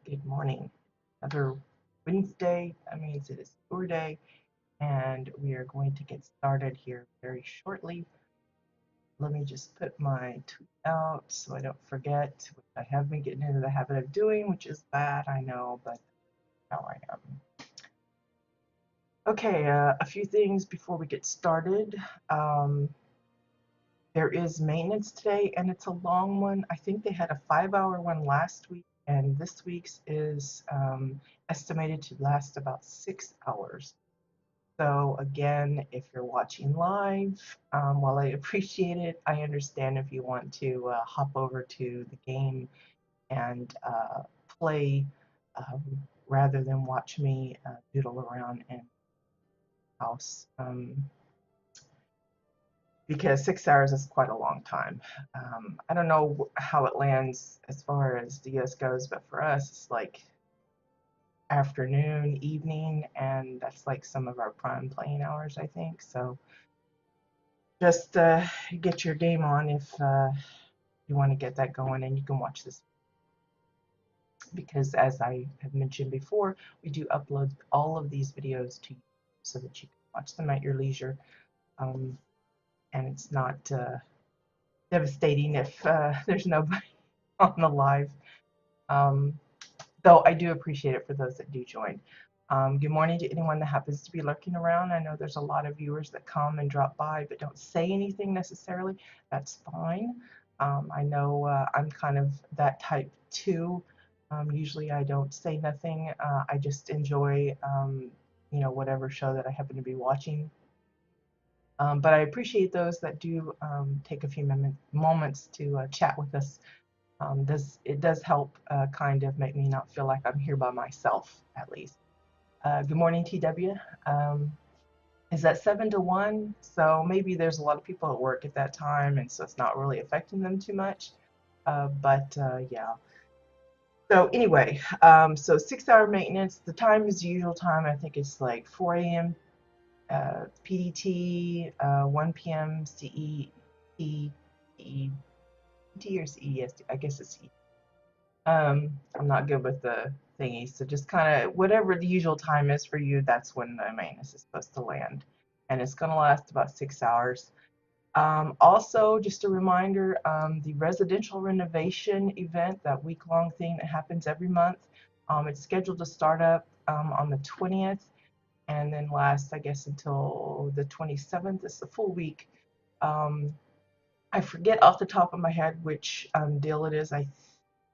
Good morning. Another Wednesday. That means it is tour day, and we are going to get started here very shortly. Let me just put my tweet out so I don't forget, which I have been getting into the habit of doing, which is bad, I know, but how I am. Okay, a few things before we get started. Um, there is maintenance today, and it's a long one. I think they had a 5-hour one last week, and this week's is estimated to last about 6 hours. So again, if you're watching live, while I appreciate it, I understand if you want to hop over to the game and play um, rather than watch me doodle around in the house. Because 6 hours is quite a long time. I don't know how it lands as far as the US goes, but for us, it's like afternoon, evening, and that's like some of our prime playing hours, I think. So just get your game on if you want to get that going, and you can watch this because, as I have mentioned before, we do upload all of these videos to you so that you can watch them at your leisure, um, and it's not devastating if there's nobody on the live. Um, though I do appreciate it for those that do join. Good morning to anyone that happens to be lurking around. I know there's a lot of viewers that come and drop by but don't say anything necessarily. That's fine. I know I'm kind of that type too. Usually I don't say nothing. I just enjoy, whatever show that I happen to be watching. But I appreciate those that do take a few moments to chat with us. It does help kind of make me not feel like I'm here by myself, at least. Good morning, TW. Is that 7 to 1? So maybe there's a lot of people at work at that time, and so it's not really affecting them too much. But yeah. So anyway, so 6-hour maintenance. The time is the usual time. I think it's like 4 a.m. PDT, 1 p.m. CET, or CEST. I guess it's CET. I'm not good with the thingy, so just kind of whatever the usual time is for you, that's when the maintenance is supposed to land. And it's going to last about 6 hours. Also, just a reminder, the residential renovation event, that week-long thing that happens every month, it's scheduled to start up on the 20th and then last, I guess, until the 27th. It's the full week. Um, I forget off the top of my head which deal it is. I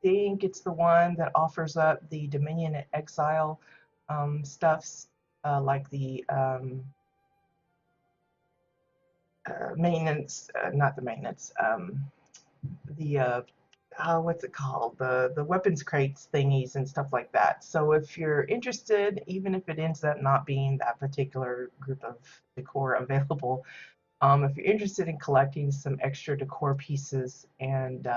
think it's the one that offers up the Dominion and Exile stuffs, like the maintenance, not the maintenance, the what's it called? The weapons crates thingies and stuff like that. So if you're interested, even if it ends up not being that particular group of decor available, if you're interested in collecting some extra decor pieces and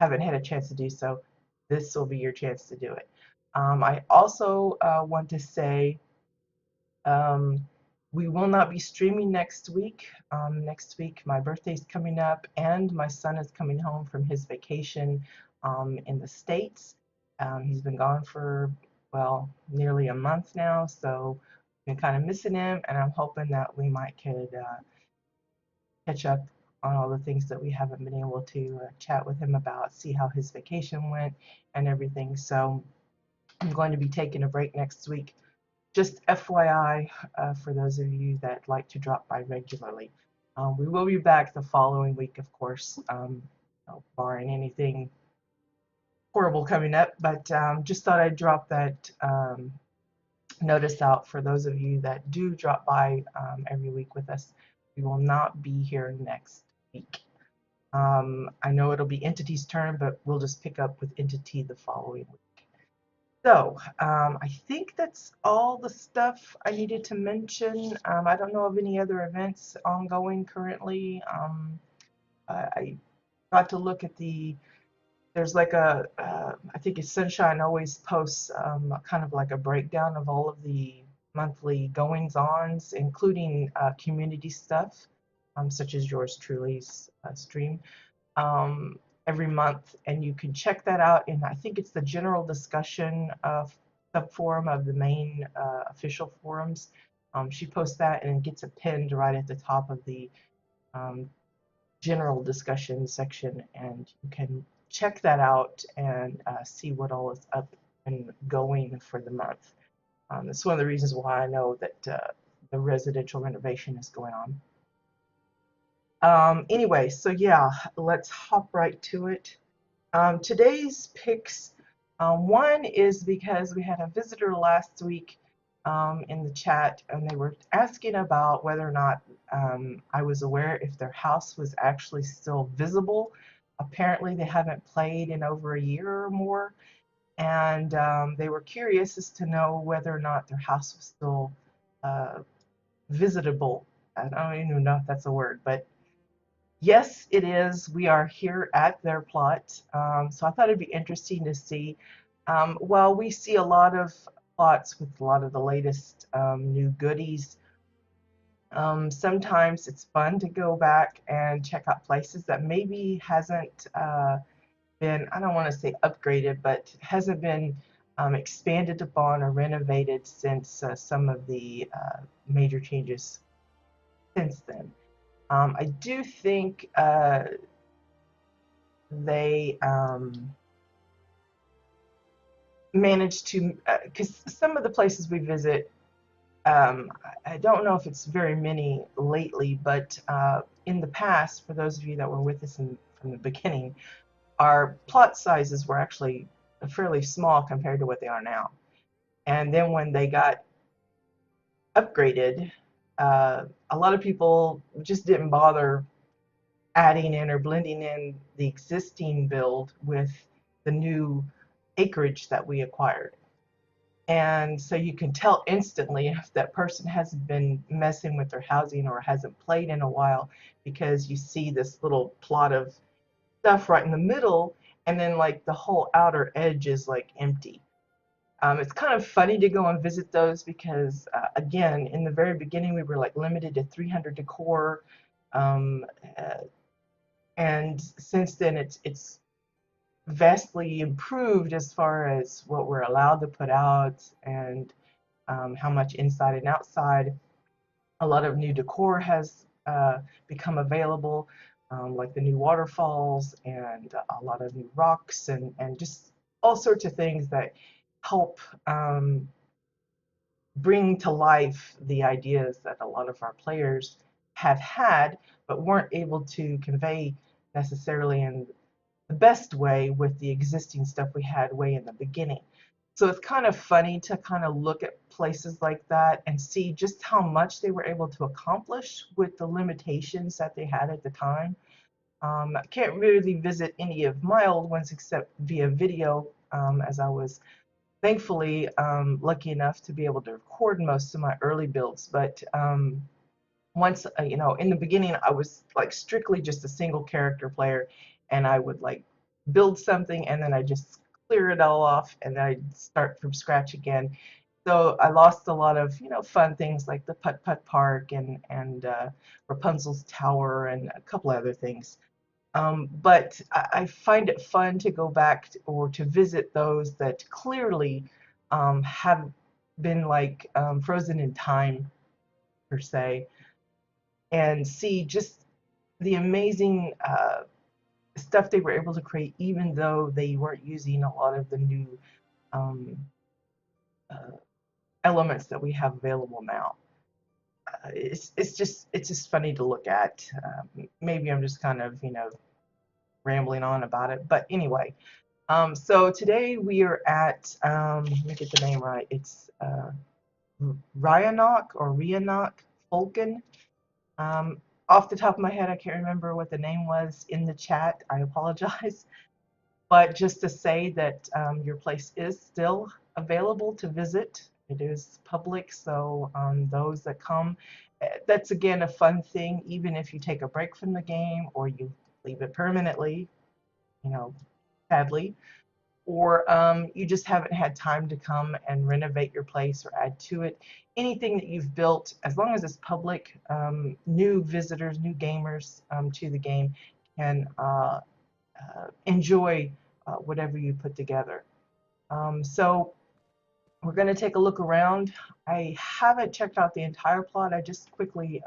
haven't had a chance to do so, this will be your chance to do it. I also want to say um, we will not be streaming next week. Next week, my birthday's coming up, and my son is coming home from his vacation in the States. He's been gone for, well, nearly a month now, so I've been kind of missing him, and I'm hoping that we might could catch up on all the things that we haven't been able to chat with him about, see how his vacation went and everything. So I'm going to be taking a break next week. Just FYI, for those of you that like to drop by regularly. We will be back the following week, of course, barring anything horrible coming up, but just thought I'd drop that notice out for those of you that do drop by every week with us. We will not be here next week. I know it'll be Entity's turn, but we'll just pick up with Entity the following week. So I think that's all the stuff I needed to mention. I don't know of any other events ongoing currently. I got to look at there's like I think it's Sunshine always posts kind of like a breakdown of all of the monthly goings-ons, including community stuff, such as yours truly's stream. Um, every month, and you can check that out in, I think it's the general discussion subforum of the main official forums. She posts that and gets it pinned right at the top of the um, general discussion section, and you can check that out and see what all is up and going for the month. That's one of the reasons why I know that the residential renovation is going on. Anyway, so yeah, let's hop right to it. Today's picks, one is because we had a visitor last week in the chat, and they were asking about whether or not I was aware if their house was actually still visible. Apparently, they haven't played in over a year or more, and they were curious as to know whether or not their house was still uh, visitable. I don't even know if that's a word, but yes, it is. We are here at their plot. So I thought it'd be interesting to see. While we see a lot of plots with a lot of the latest new goodies, sometimes it's fun to go back and check out places that maybe hasn't been, I don't want to say upgraded, but hasn't been expanded upon or renovated since some of the major changes since then. I do think they managed to, because some of the places we visit, I don't know if it's very many lately, but in the past, for those of you that were with us from the beginning, our plot sizes were actually fairly small compared to what they are now. And then when they got upgraded, a lot of people just didn't bother adding in or blending in the existing build with the new acreage that we acquired. And so you can tell instantly if that person hasn't been messing with their housing or hasn't played in a while, because you see this little plot of stuff right in the middle, and then like the whole outer edge is like empty. It's kind of funny to go and visit those because, again, in the very beginning, we were like limited to 300 decor. Um, uh, and since then, it's vastly improved as far as what we're allowed to put out and how much inside and outside. A lot of new decor has become available, like the new waterfalls and a lot of new rocks and just all sorts of things that help bring to life the ideas that a lot of our players have had but weren't able to convey necessarily in the best way with the existing stuff we had way in the beginning. So it's kind of funny to kind of look at places like that and see just how much they were able to accomplish with the limitations that they had at the time. I can't really visit any of my old ones except via video, as I was thankfully lucky enough to be able to record most of my early builds. But once, in the beginning, I was like strictly just a single character player, and I would like build something and then I just clear it all off and then I'd start from scratch again. So I lost a lot of, fun things like the Putt Putt Park and Rapunzel's Tower and a couple other things. But I find it fun to go back or to visit those that clearly have been like frozen in time, per se, and see just the amazing stuff they were able to create, even though they weren't using a lot of the new um, uh, elements that we have available now. It's just funny to look at. Maybe I'm just kind of rambling on about it, but anyway. So today we are at let me get the name right. It's Ryanok or Ryanok Fulken. Um, Off the top of my head, I can't remember what the name was in the chat. I apologize. But just to say that your place is still available to visit. It is public, so those that come, that's again a fun thing. Even if you take a break from the game or you leave it permanently, sadly, or you just haven't had time to come and renovate your place or add to it. Anything that you've built, as long as it's public, new visitors, new gamers to the game can enjoy whatever you put together. So we're going to take a look around. I haven't checked out the entire plot. I just quickly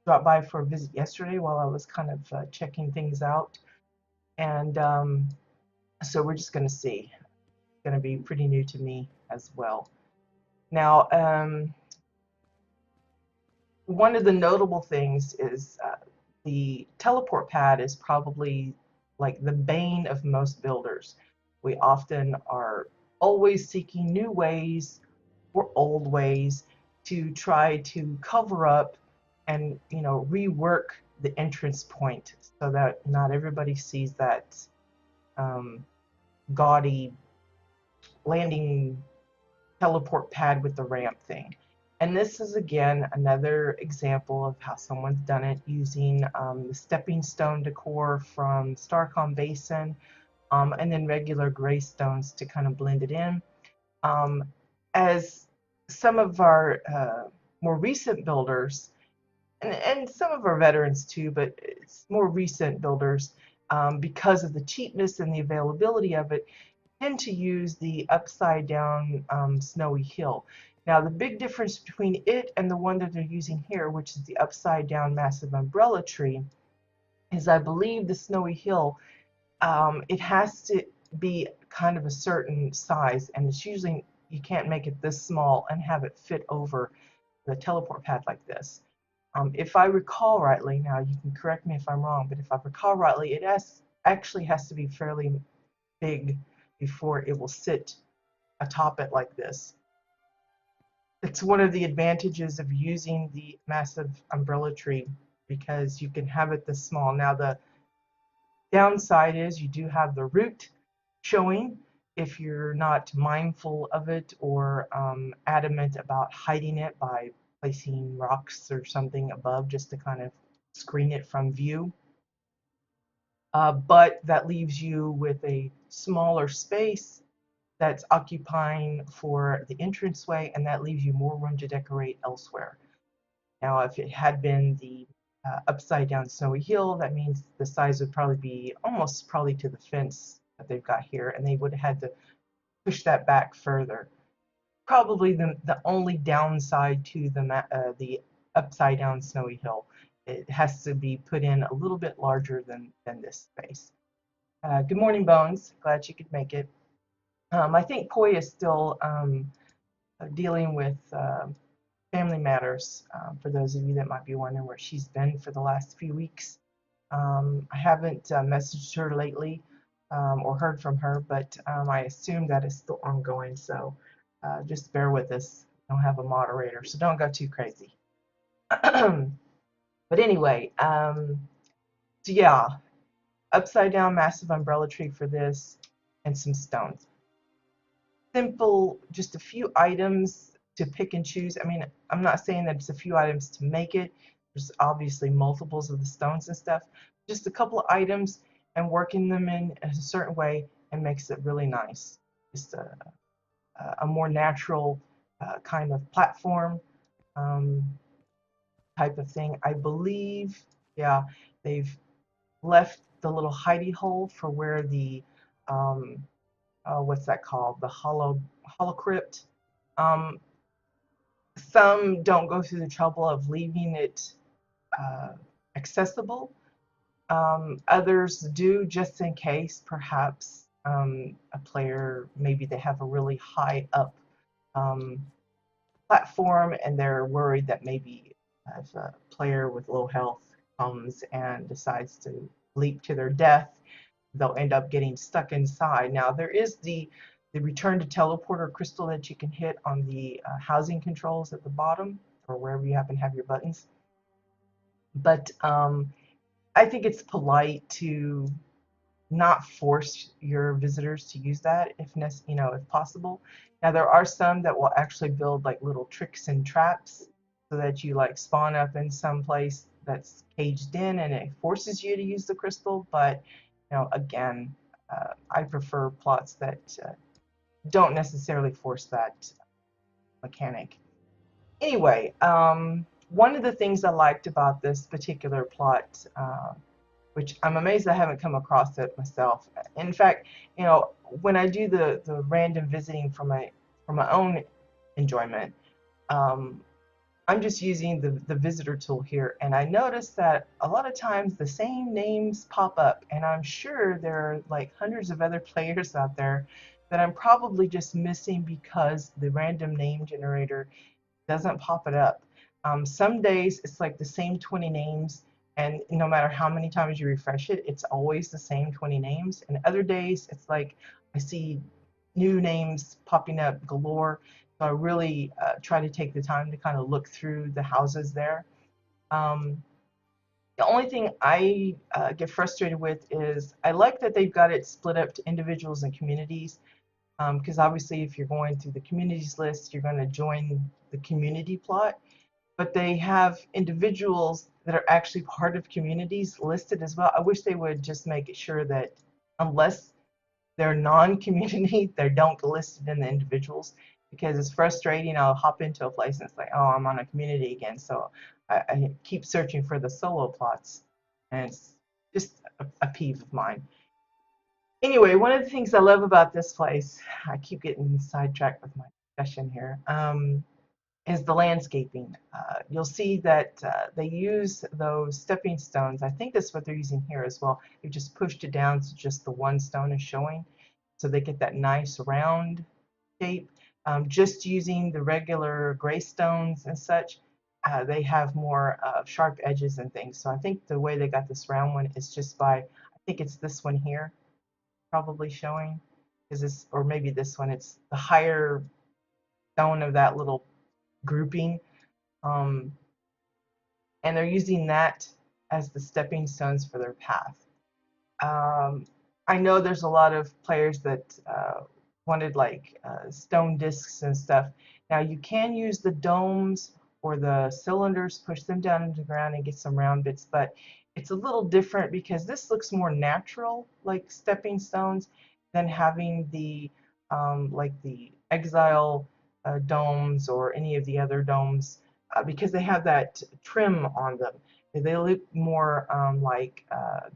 dropped by for a visit yesterday while I was kind of checking things out. And so we're just going to see. It's going to be pretty new to me as well. Now, one of the notable things is the teleport pad is probably like the bane of most builders. We often are always seeking new ways or old ways to try to cover up and rework the entrance point so that not everybody sees that gaudy landing teleport pad with the ramp thing. And this is again another example of how someone's done it using the stepping stone decor from Starcom Basin, and then regular gray stones to kind of blend it in. As some of our more recent builders, and some of our veterans too, but it's more recent builders, because of the cheapness and the availability of it, tend to use the upside down snowy hill. Now the big difference between it and the one that they're using here, which is the upside down massive umbrella tree, is I believe the snowy hill, it has to be kind of a certain size, and it's usually, you can't make it this small and have it fit over the teleport pad like this. If I recall rightly, now you can correct me if I'm wrong, but if I recall rightly, it actually has to be fairly big before it will sit atop it like this. It's one of the advantages of using the massive umbrella tree, because you can have it this small. Now the downside is you do have the root showing if you're not mindful of it or adamant about hiding it by placing rocks or something above just to kind of screen it from view. But that leaves you with a smaller space that's occupying for the entranceway, and that leaves you more room to decorate elsewhere. Now, if it had been the upside down snowy hill, that means the size would probably be almost probably to the fence that they've got here, and they would have had to push that back further. Probably the only downside to the upside down snowy hill. It has to be put in a little bit larger than this space. Good morning, Bones. Glad you could make it. I think Poi is still dealing with family matters, for those of you that might be wondering where she's been for the last few weeks. I haven't messaged her lately or heard from her, but I assume that is still ongoing, so just bear with us. I don't have a moderator, so don't go too crazy. But anyway, so yeah, upside down massive umbrella tree for this, and some stones. Simple, just a few items to pick and choose. I mean, I'm not saying that it's a few items to make it. There's obviously multiples of the stones and stuff. Just a couple of items and working them in a certain way and makes it really nice. Just a more natural kind of platform type of thing. I believe, yeah, they've left the little hidey hole for where the what's that called? The hollow crypt. Some don't go through the trouble of leaving it accessible. Others do, just in case perhaps a player, maybe they have a really high up platform and they're worried that maybe if a player with low health comes and decides to leap to their death, they'll end up getting stuck inside. Now there is the return to teleporter crystal that you can hit on the housing controls at the bottom or wherever you happen to have your buttons. But I think it's polite to not force your visitors to use that if possible. Now there are some that will actually build like little tricks and traps so that you like spawn up in some place that's caged in and it forces you to use the crystal. But again, I prefer plots that don't necessarily force that mechanic. Anyway, one of the things I liked about this particular plot which I'm amazed I haven't come across it myself. In fact, you know, when I do the random visiting for my own enjoyment, um, I'm just using the visitor tool here, and I noticed that a lot of times the same names pop up, and I'm sure there are like hundreds of other players out there that I'm probably just missing because the random name generator doesn't pop it up. Some days it's like the same 20 names, and no matter how many times you refresh it, it's always the same 20 names. And other days it's like I see new names popping up galore. So I really try to take the time to kind of look through the houses there. Um, the only thing I get frustrated with is I like that they've got it split up to individuals and communities, because obviously if you're going through the communities list, you're going to join the community plot, but they have individuals that are actually part of communities listed as well. I wish they would just make it sure that unless they're non-community, they don't get listed in the individuals, because it's frustrating. I'll hop into a place and it's like, oh, I'm on a community again. So I keep searching for the solo plots, and it's just a peeve of mine. Anyway, one of the things I love about this place, I keep getting sidetracked with my discussion here, is the landscaping. You'll see that they use those stepping stones. I think that's what they're using here as well. They just pushed it down so just the one stone is showing, so they get that nice round shape. Just using the regular gray stones and such, they have more sharp edges and things. So I think the way they got this round one is just by, I think it's this one here probably showing, is this, or maybe this one, it's the higher stone of that little grouping, um, and they're using that as the stepping stones for their path. Um, I know there's a lot of players that wanted like stone discs and stuff. Now you can use the domes or the cylinders, push them down into the ground and get some round bits, but it's a little different because this looks more natural, like stepping stones, than having the like the exile domes or any of the other domes, because they have that trim on them. They look more like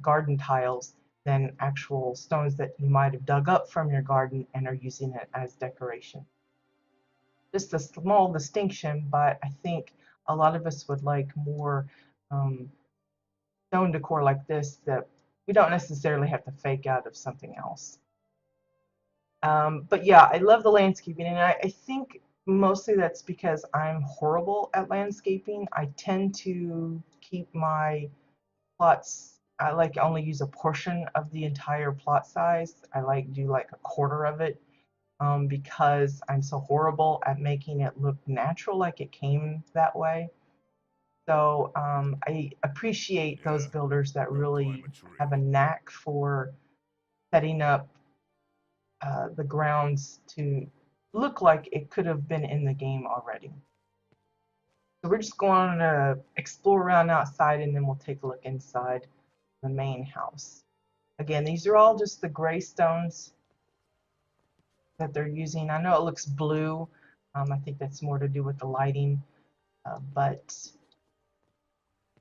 garden tiles than actual stones that you might have dug up from your garden and are using it as decoration. Just a small distinction, but I think a lot of us would like more um, stone decor like this that we don't necessarily have to fake out of something else. But yeah, I love the landscaping, and I think mostly that's because I'm horrible at landscaping. I tend to keep my plots, I like only use a portion of the entire plot size. I like do like a quarter of it, because I'm so horrible at making it look natural, like it came that way. So I appreciate those Yeah, builders that no really climate have a ready. knack for setting up the grounds to look like it could have been in the game already. So we're just going to explore around outside, and then we'll take a look inside the main house. Again, these are all just the gray stones that they're using. I know it looks blue. I think that's more to do with the lighting, but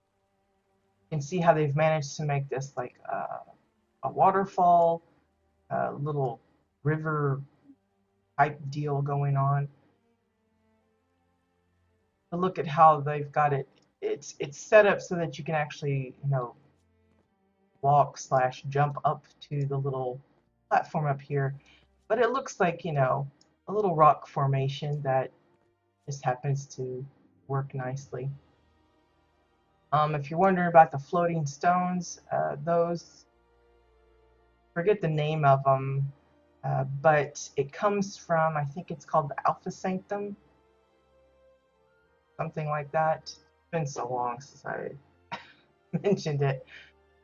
you can see how they've managed to make this like a waterfall, a little river type deal going on. But look at how they've got it. It's set up so that you can actually, you know, walk slash jump up to the little platform up here. But it looks like, you know, a little rock formation that just happens to work nicely. If you're wondering about the floating stones, those, forget the name of them, but it comes from, I think it's called the Alpha Sanctum, something like that. It's been so long since I mentioned it.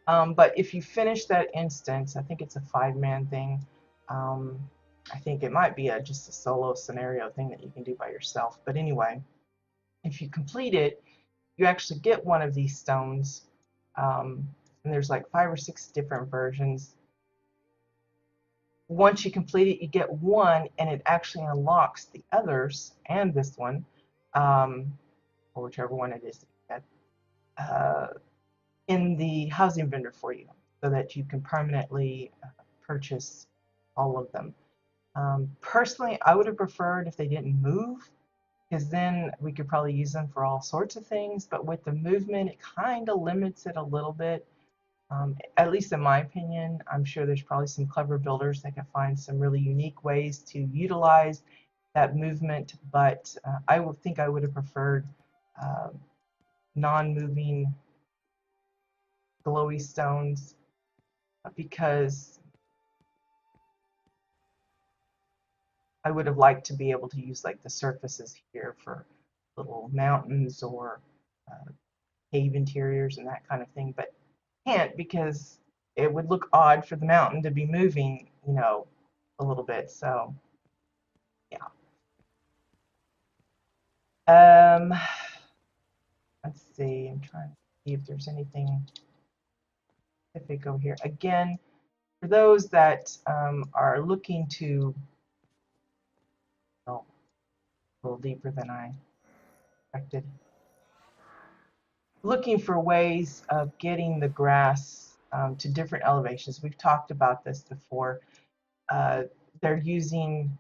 But if you finish that instance, I think it's a 5-man thing. Um, I think it might be just a solo scenario thing that you can do by yourself. But anyway, if you complete it, you actually get one of these stones. Um, and there's like 5 or 6 different versions. Once you complete it, you get one, and it actually unlocks the others and this one, or whichever one it is that you get. in the housing vendor for you so that you can permanently purchase all of them. Personally, I would have preferred if they didn't move, because then we could probably use them for all sorts of things. But with the movement, it kind of limits it a little bit. At least in my opinion. I'm sure there's probably some clever builders that can find some really unique ways to utilize that movement, but I would think I would have preferred uh, non-moving glowy stones because I would have liked to be able to use like the surfaces here for little mountains or uh, cave interiors and that kind of thing, but can't because it would look odd for the mountain to be moving, a little bit. So yeah. Um, let's see. I'm trying to see if there's anything specific over here. Again, for those that are looking to go a little deeper than I expected, looking for ways of getting the grass to different elevations. We've talked about this before. Uh, they're using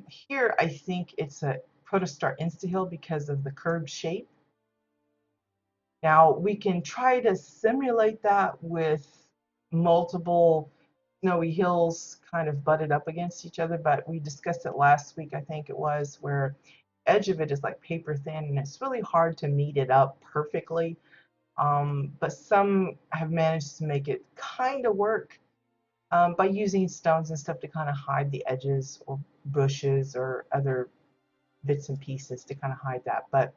here, I think it's a protostar instahill because of the curved shape. Now we can try to simulate that with multiple snowy hills kind of butted up against each other, but we discussed it last week, I think it was, where the edge of it is like paper thin and it's really hard to meet it up perfectly. But some have managed to make it kind of work by using stones and stuff to kind of hide the edges or bushes or other bits and pieces to kind of hide that. But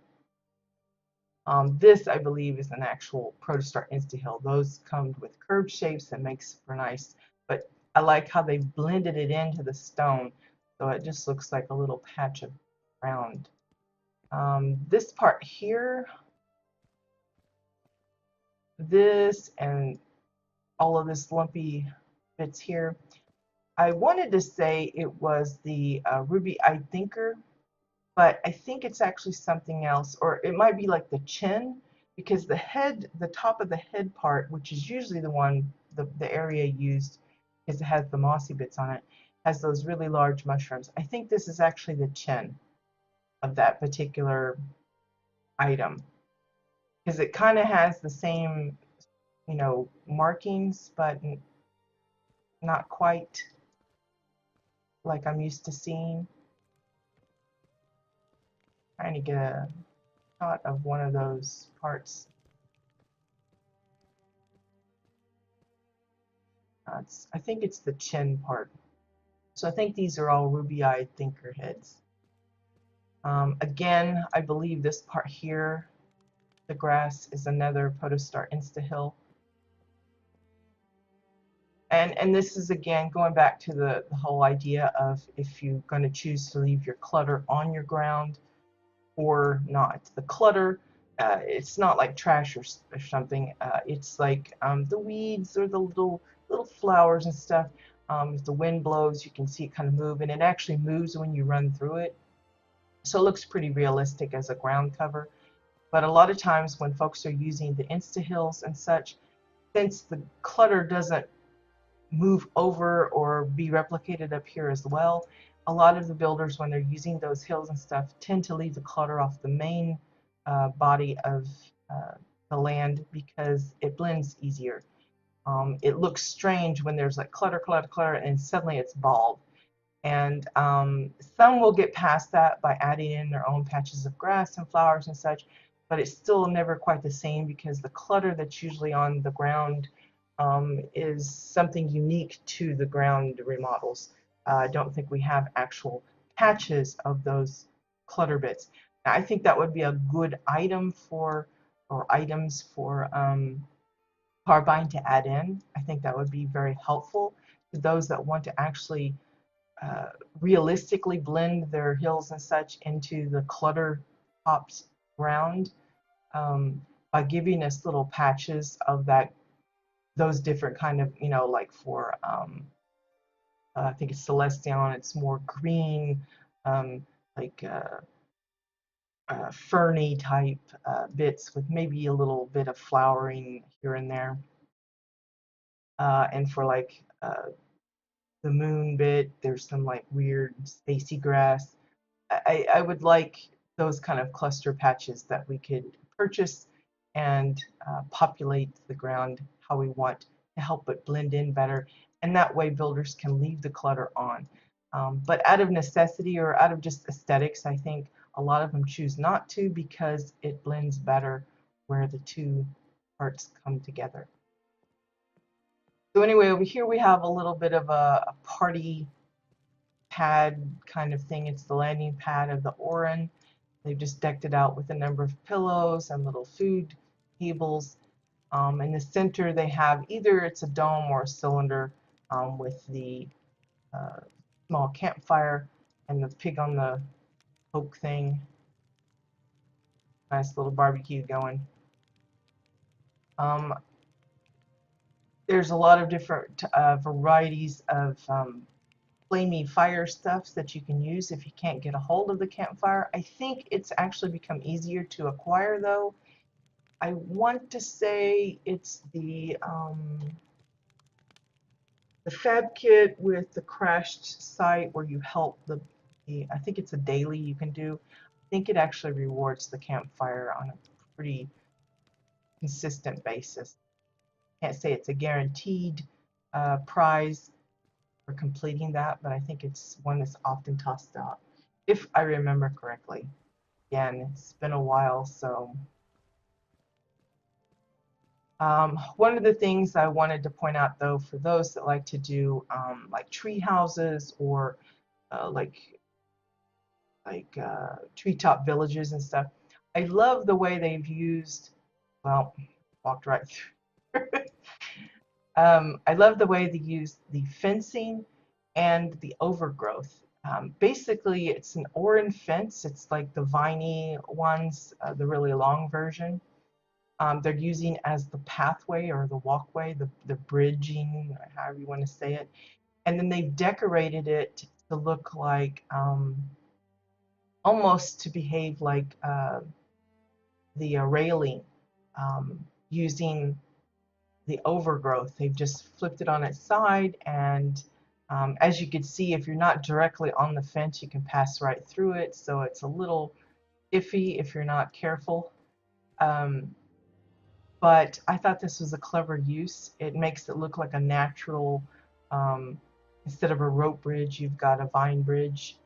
this, I believe, is an actual protostar instahill. Those come with curved shapes that makes for nice, but I like how they blended it into the stone, so it just looks like a little patch of ground. This part here, this and all of this lumpy bits here, I wanted to say it was the ruby-eyed thinker, but I think it's actually something else, or it might be like the chin, because the head, the top of the head part, which is usually the one, the area used, because it has the mossy bits on it, has those really large mushrooms. I think this is actually the chin of that particular item, because it kind of has the same, markings, but not quite like I'm used to seeing. Trying to get a shot of one of those parts. I think it's the chin part. So I think these are all ruby-eyed thinker heads. Again, I believe this part here, the grass, is another protostar instahill. And this is, again, going back to the whole idea of if you're going to choose to leave your clutter on your ground or not. The clutter, it's not like trash or something. It's like the weeds or the little flowers and stuff. If the wind blows, you can see it kind of move, and it actually moves when you run through it. So it looks pretty realistic as a ground cover. But a lot of times when folks are using the insta-hills and such, since the clutter doesn't move over or be replicated up here as well, a lot of the builders, when they're using those hills and stuff, tend to leave the clutter off the main body of uh, the land because it blends easier. It looks strange when there's like clutter, clutter, clutter, and suddenly it's bald. And some will get past that by adding in their own patches of grass and flowers and such, but it's still never quite the same because the clutter that's usually on the ground is something unique to the ground remodels. I don't think we have actual patches of those clutter bits. Now, I think that would be a good item for, or items for Carbine to add in. I think that would be very helpful to those that want to actually uh, realistically blend their hills and such into the clutter topped ground by giving us little patches of those different kind of, like for I think it's Celestion, it's more green, like ferny type bits with maybe a little bit of flowering here and there. And for like the moon bit, there's some like weird spacey grass. I would like those kind of cluster patches that we could purchase and populate the ground how we want to help it blend in better. And that way builders can leave the clutter on. But out of necessity or out of just aesthetics, I think a lot of them choose not to because it blends better where the two parts come together. So anyway, over here we have a little bit of a party pad kind of thing. It's the landing pad of the Orin. They've just decked it out with a number of pillows and little food tables. In the center they have either it's a dome or a cylinder with the small campfire and the pig on the poke thing. Nice little barbecue going. There's a lot of different varieties of flamey fire stuffs that you can use if you can't get a hold of the campfire. I think it's actually become easier to acquire though. I want to say it's the fab kit with the crashed site where you help the I think it's a daily you can do. I think it actually rewards the campfire on a pretty consistent basis. Can't say it's a guaranteed prize for completing that, but I think it's one that's often tossed out, if I remember correctly. Again, it's been a while, so one of the things I wanted to point out, though, for those that like to do like tree houses or like treetop villages and stuff, I love the way they've used. Well, walked right through. I love the way they use the fencing and the overgrowth. Basically, it's an Orin fence. It's like the viney ones, the really long version. They're using as the pathway or the walkway, the bridging, however you want to say it. And then they've decorated it to look like almost to behave like the railing using the overgrowth. They've just flipped it on its side, and as you can see, if you're not directly on the fence, you can pass right through it. So it's a little iffy if you're not careful. But I thought this was a clever use. It makes it look like a natural, instead of a rope bridge, you've got a vine bridge.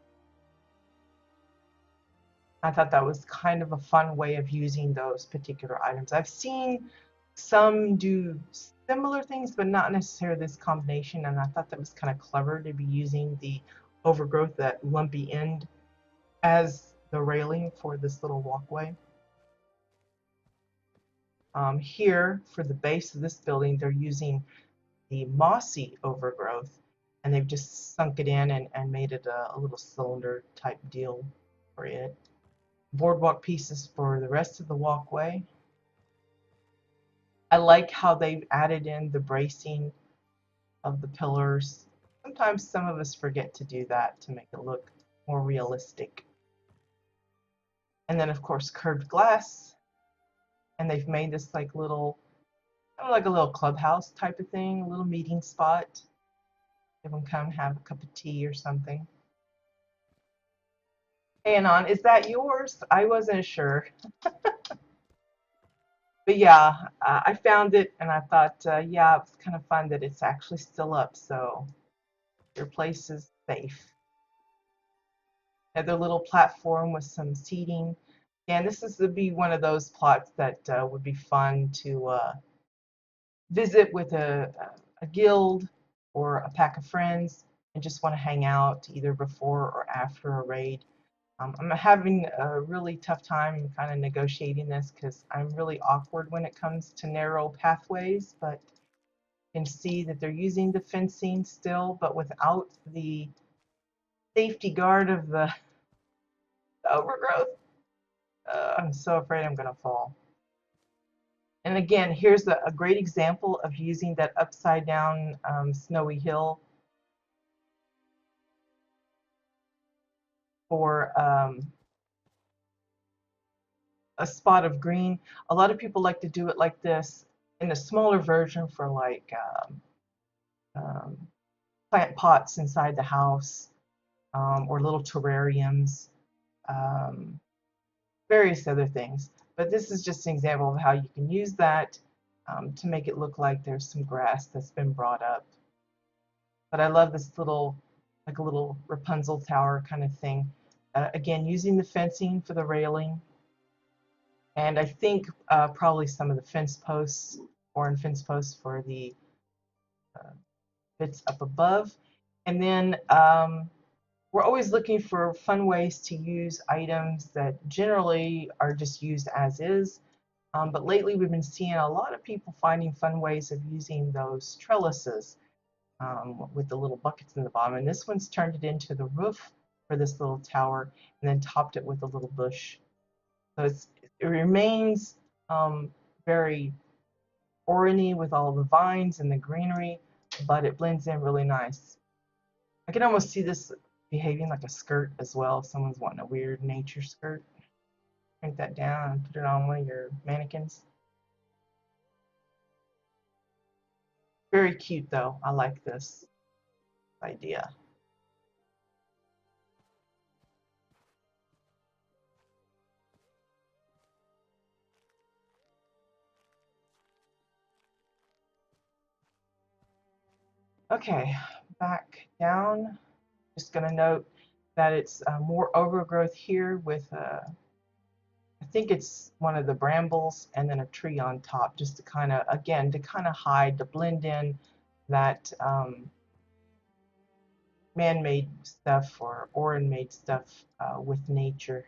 I thought that was kind of a fun way of using those particular items. I've seen some do similar things, but not necessarily this combination, and I thought that was kind of clever to be using the overgrowth, that lumpy end, as the railing for this little walkway. Here, for the base of this building, they're using the mossy overgrowth, and they've just sunk it in and made it a little cylinder type deal for it. Boardwalk pieces for the rest of the walkway. I like how they've added in the bracing of the pillars. Sometimes some of us forget to do that to make it look more realistic. And then of course curved glass, and they've made this like little, kind of like a little clubhouse type of thing, a little meeting spot. Everyone come have a cup of tea or something. Hey Anon, is that yours? I wasn't sure. But yeah, I found it and I thought, yeah, it's kind of fun that it's actually still up, so your place is safe. Another little platform with some seating. And this is to be one of those plots that would be fun to visit with a guild or a pack of friends and just want to hang out either before or after a raid. I'm having a really tough time kind of negotiating this because I'm really awkward when it comes to narrow pathways, but you can see that they're using the fencing still, but without the safety guard of the overgrowth. I'm so afraid I'm going to fall. And again, here's a great example of using that upside down snowy hill for a spot of green. A lot of people like to do it like this in a smaller version for like um, plant pots inside the house, or little terrariums, um, various other things. But this is just an example of how you can use that to make it look like there's some grass that's been brought up. But I love this little, like a little Rapunzel tower kind of thing. Again, using the fencing for the railing, and I think probably some of the fence posts, or fence posts for the uh, bits up above. And then we're always looking for fun ways to use items that generally are just used as is. But lately we've been seeing a lot of people finding fun ways of using those trellises with the little buckets in the bottom. And this one's turned it into the roof for this little tower and then topped it with a little bush. So it remains very orany with all the vines and the greenery, but it blends in really nice. I can almost see this behaving like a skirt as well. If someone's wanting a weird nature skirt, print that down and put it on one of your mannequins. Very cute though. I like this idea. Okay, back down. Just going to note that it's more overgrowth here with, I think it's one of the brambles and then a tree on top, just to kind of, again, to kind of hide, to blend in that man-made stuff or Orin-made stuff with nature.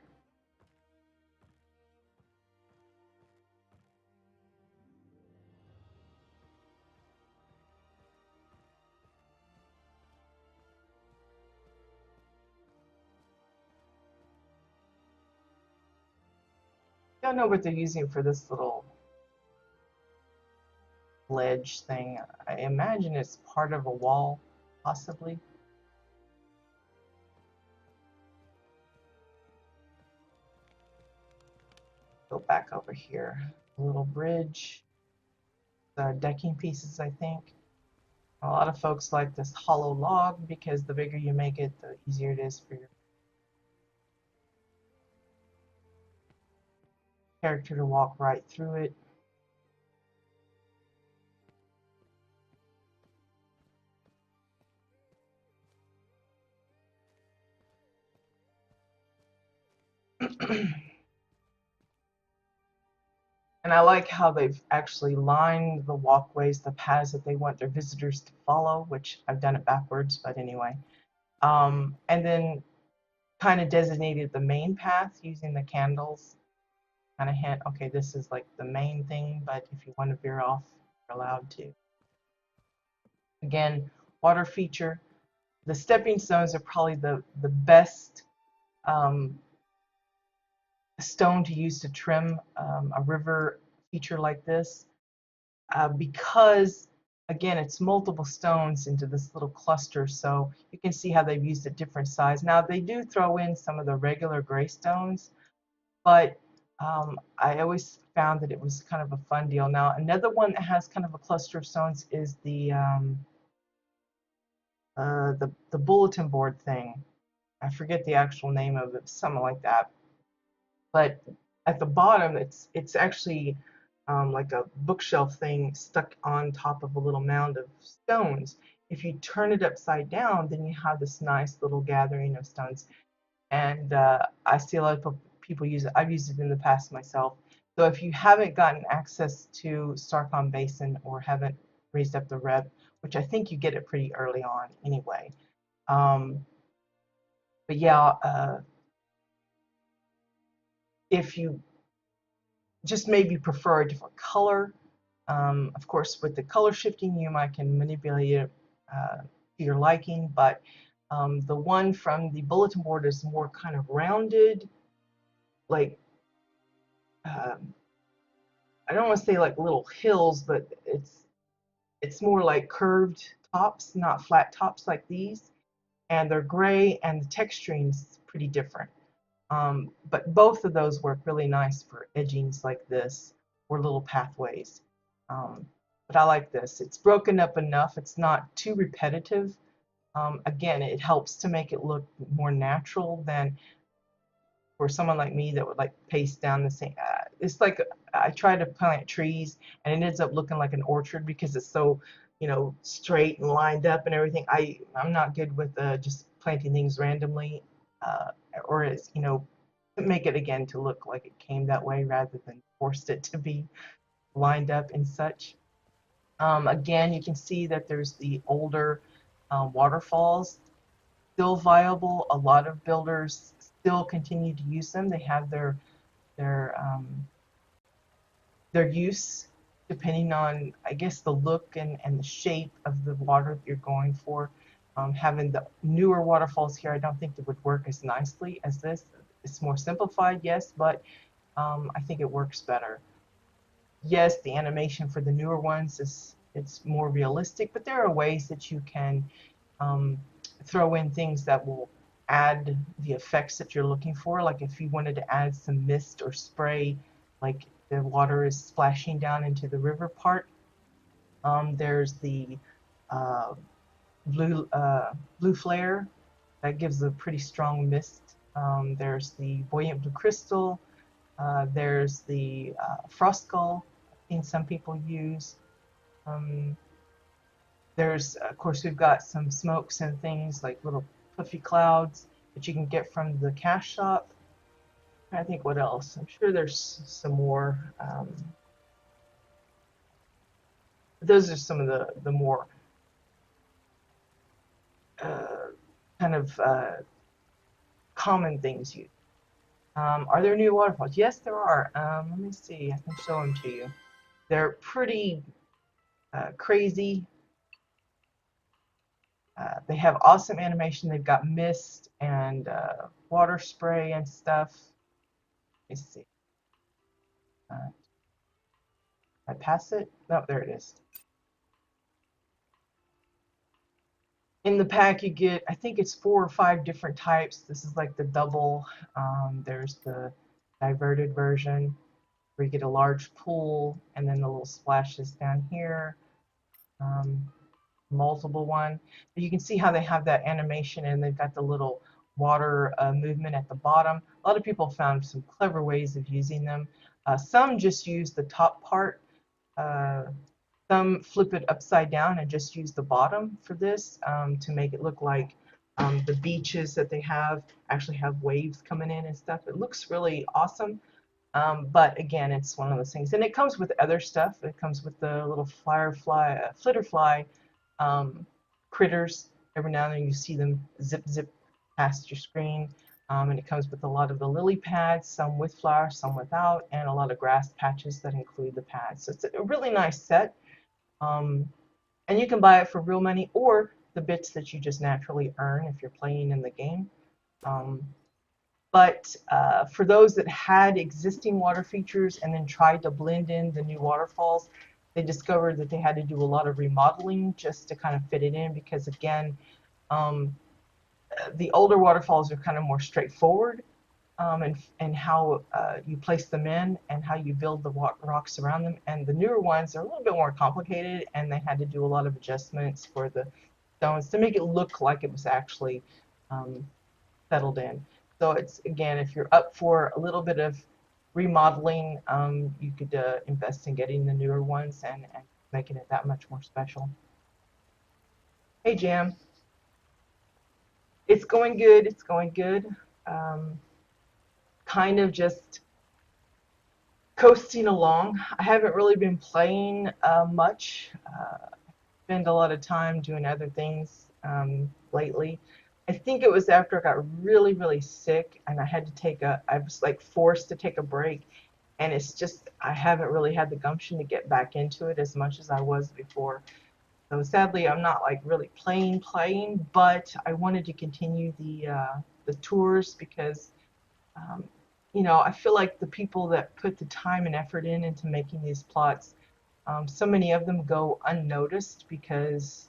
Don't know what they're using for this little ledge thing. I imagine it's part of a wall, possibly. Go back over here. A little bridge. Decking pieces, I think. A lot of folks like this hollow log because the bigger you make it, the easier it is for your character to walk right through it. And I like how they've actually lined the walkways, the paths that they want their visitors to follow, which I've done it backwards, but anyway. And then kind of designated the main path using the candles. Kind of hint, okay, this is like the main thing, but if you want to veer off, you're allowed to. Again, water feature. The stepping stones are probably the best um, stone to use to trim a river feature like this, because again it's multiple stones into this little cluster, so you can see how they've used a different size. Now they do throw in some of the regular gray stones, but I always found that it was kind of a fun deal. Now another one that has kind of a cluster of stones is the bulletin board thing. I forget the actual name of it, something like that. But at the bottom, it's actually like a bookshelf thing stuck on top of a little mound of stones. If you turn it upside down, then you have this nice little gathering of stones. And I see a lot of people use it. I've used it in the past myself. So if you haven't gotten access to Starcom Basin or haven't raised up the rep, which I think you get it pretty early on anyway. But yeah, if you just maybe prefer a different color, of course, with the color shifting, you might can manipulate it to your liking, but the one from the bulletin board is more kind of rounded, like, I don't want to say like little hills, but it's more like curved tops, not flat tops like these, and they're gray, and the texturing is pretty different. But both of those work really nice for edgings like this or little pathways. But I like this. It's broken up enough. It's not too repetitive. Again, it helps to make it look more natural than for someone like me that would like paste down the same. It's like I try to plant trees and it ends up looking like an orchard because it's so, straight and lined up and everything. I'm not good with just planting things randomly, uh, or it's make it again to look like it came that way rather than forced it to be lined up and such. Again, you can see that there's the older waterfalls still viable. A lot of builders still continue to use them. They have their their use depending on, I guess, the look and the shape of the water that you're going for. Having the newer waterfalls here, I don't think it would work as nicely as this. It's more simplified, yes, but I think it works better. Yes, the animation for the newer ones it's more realistic, but there are ways that you can um, throw in things that will add the effects that you're looking for. Like if you wanted to add some mist or spray, like the water is splashing down into the river part. There's the uh, blue flare that gives a pretty strong mist. There's the buoyant blue crystal. There's the frost skull. I've seen some people use. Um, There's, of course, we've got some smokes and things like little puffy clouds that you can get from the cash shop. I think what else? I'm sure there's some more. Those are some of the more uh, kind of common things used. Are there new waterfalls? Yes, there are. Let me see. I can show them to you. They're pretty crazy. They have awesome animation. They've got mist and water spray and stuff. Let me see. Uh, I pass it? No, there it is. In the pack, you get, I think it's 4 or 5 different types. This is like the double. There's the diverted version where you get a large pool and then the little splashes down here. Multiple one. But you can see how they have that animation and they've got the little water movement at the bottom. A lot of people found some clever ways of using them. Some just use the top part. Uh, some flip it upside down and just use the bottom for this to make it look like the beaches that they have actually have waves coming in and stuff. It looks really awesome. But again, it's one of those things. And it comes with other stuff. It comes with the little flitterfly critters. Every now and then you see them zip past your screen. And it comes with a lot of the lily pads, some with flowers, some without, and a lot of grass patches that include the pads. So it's a really nice set. And you can buy it for real money or the bits that you just naturally earn if you're playing in the game. But for those that had existing water features and then tried to blend in the new waterfalls, they discovered that they had to do a lot of remodeling just to kind of fit it in because, again, the older waterfalls are kind of more straightforward and how you place them in and how you build the rocks around them. And the newer ones are a little bit more complicated and they had to do a lot of adjustments for the stones to make it look like it was actually settled in. So it's, again, if you're up for a little bit of remodeling, you could invest in getting the newer ones and making it that much more special. Hey, Jam. It's going good. It's going good. Kind of just coasting along. I haven't really been playing much. Spend a lot of time doing other things lately. I think it was after I got really, really sick and I was like forced to take a break. And it's just, I haven't really had the gumption to get back into it as much as I was before. So sadly, I'm not like really playing, but I wanted to continue the tours because, um, I feel like the people that put the time and effort into making these plots, so many of them go unnoticed because,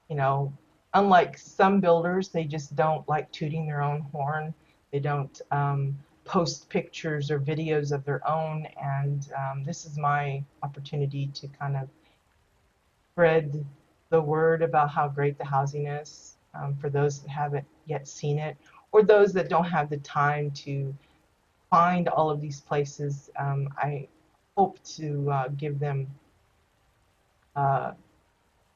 you know, unlike some builders, they just don't like tooting their own horn. They don't post pictures or videos of their own, and this is my opportunity to kind of spread the word about how great the housing is for those that haven't yet seen it, or those that don't have the time to find all of these places. I hope to give them a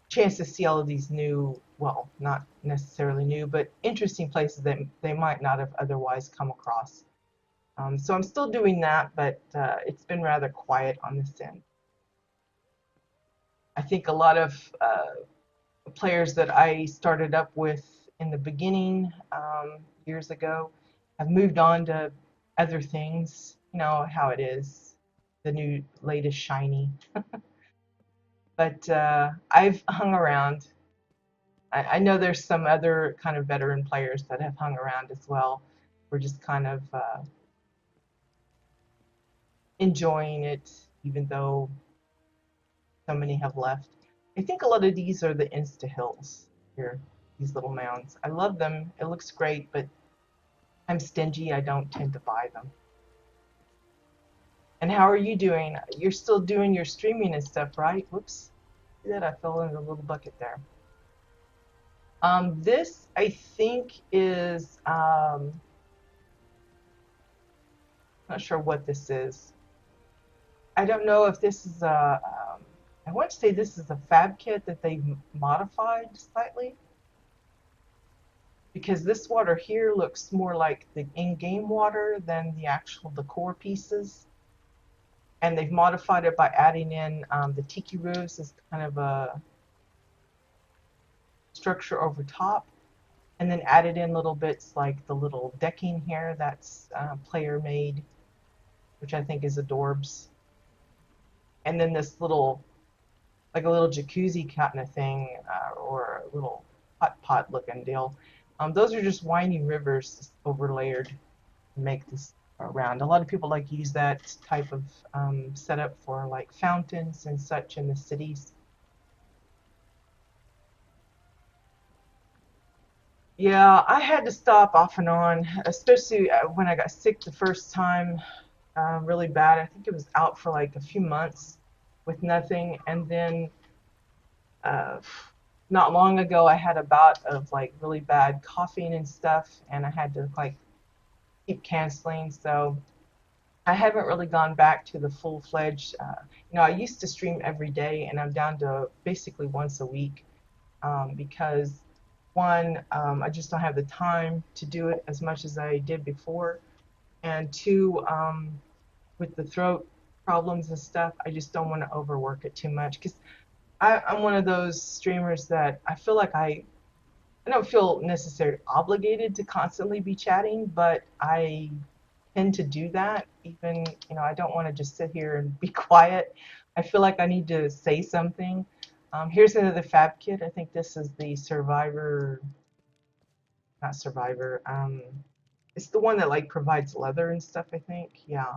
chance to see all of these new, well, not necessarily new, but interesting places that they might not have otherwise come across. So I'm still doing that, but it's been rather quiet on this end. I think a lot of players that I started up with in the beginning years ago have moved on to other things. You know how it is, the new latest shiny. But I've hung around. I know there's some other kind of veteran players that have hung around as well. We're just kind of enjoying it, even though so many have left. I think a lot of these are the insta hills here, these little mounds. I love them. It looks great, but I'm stingy. I don't tend to buy them. And how are you doing? You're still doing your streaming and stuff, right? Whoops. See that? I fell in a little bucket there. This, I think, is, not sure what this is. I don't know if this is a, I want to say this is a fab kit that they've modified slightly, because this water here looks more like the in-game water than the actual decor pieces. And they've modified it by adding in the tiki roofs as kind of a structure over top, and then added in little bits like the little decking here that's player made, which I think is adorbs. And then this little, like a little jacuzzi kind of thing, or a little hot pot looking deal. Those are just winding rivers overlayered to make this round. A lot of people like use that type of setup for like fountains and such in the cities. Yeah, I had to stop off and on, especially when I got sick the first time, really bad. I think it was out for like a few months with nothing, and then uh, not long ago I had a bout of like really bad coughing and stuff, and I had to like keep canceling. So I haven't really gone back to the full-fledged. I used to stream every day, and I'm down to basically once a week because one, I just don't have the time to do it as much as I did before, and two, with the throat problems and stuff, I just don't want to overwork it too much because I'm one of those streamers that I feel like I don't feel necessarily obligated to constantly be chatting, but I tend to do that. Even, I don't want to just sit here and be quiet. I feel like I need to say something. Here's another fab kit. I think this is the Survivor, not Survivor. It's the one that like provides leather and stuff, I think. Yeah.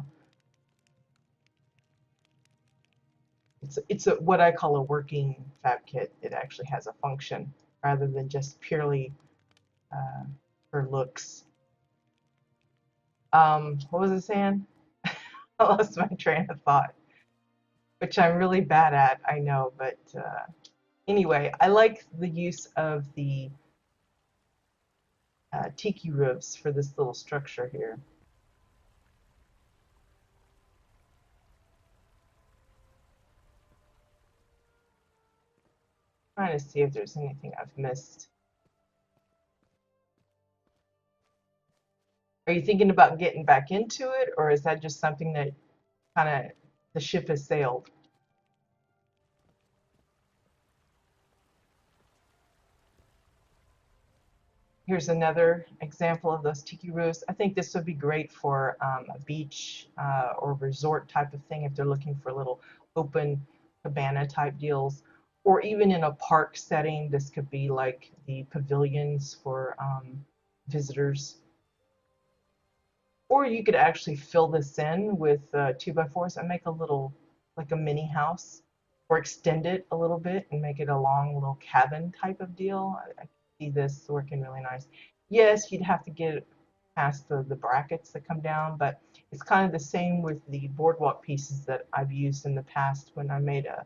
It's what I call a working fab kit. It actually has a function rather than just purely uh, for looks. What was I saying? I lost my train of thought, which I'm really bad at, I know. But anyway, I like the use of the tiki roofs for this little structure here. Trying to see if there's anything I've missed. Are you thinking about getting back into it, or is that just something that kind of the ship has sailed? Here's another example of those tiki roofs. I think this would be great for a beach or resort type of thing if they're looking for little open cabana type deals. Or even in a park setting, this could be like the pavilions for visitors. Or you could actually fill this in with 2x4s and make a little, like a mini house, or extend it a little bit and make it a long little cabin type of deal. I see this working really nice. Yes, you'd have to get past the brackets that come down, but it's kind of the same with the boardwalk pieces that I've used in the past when I made a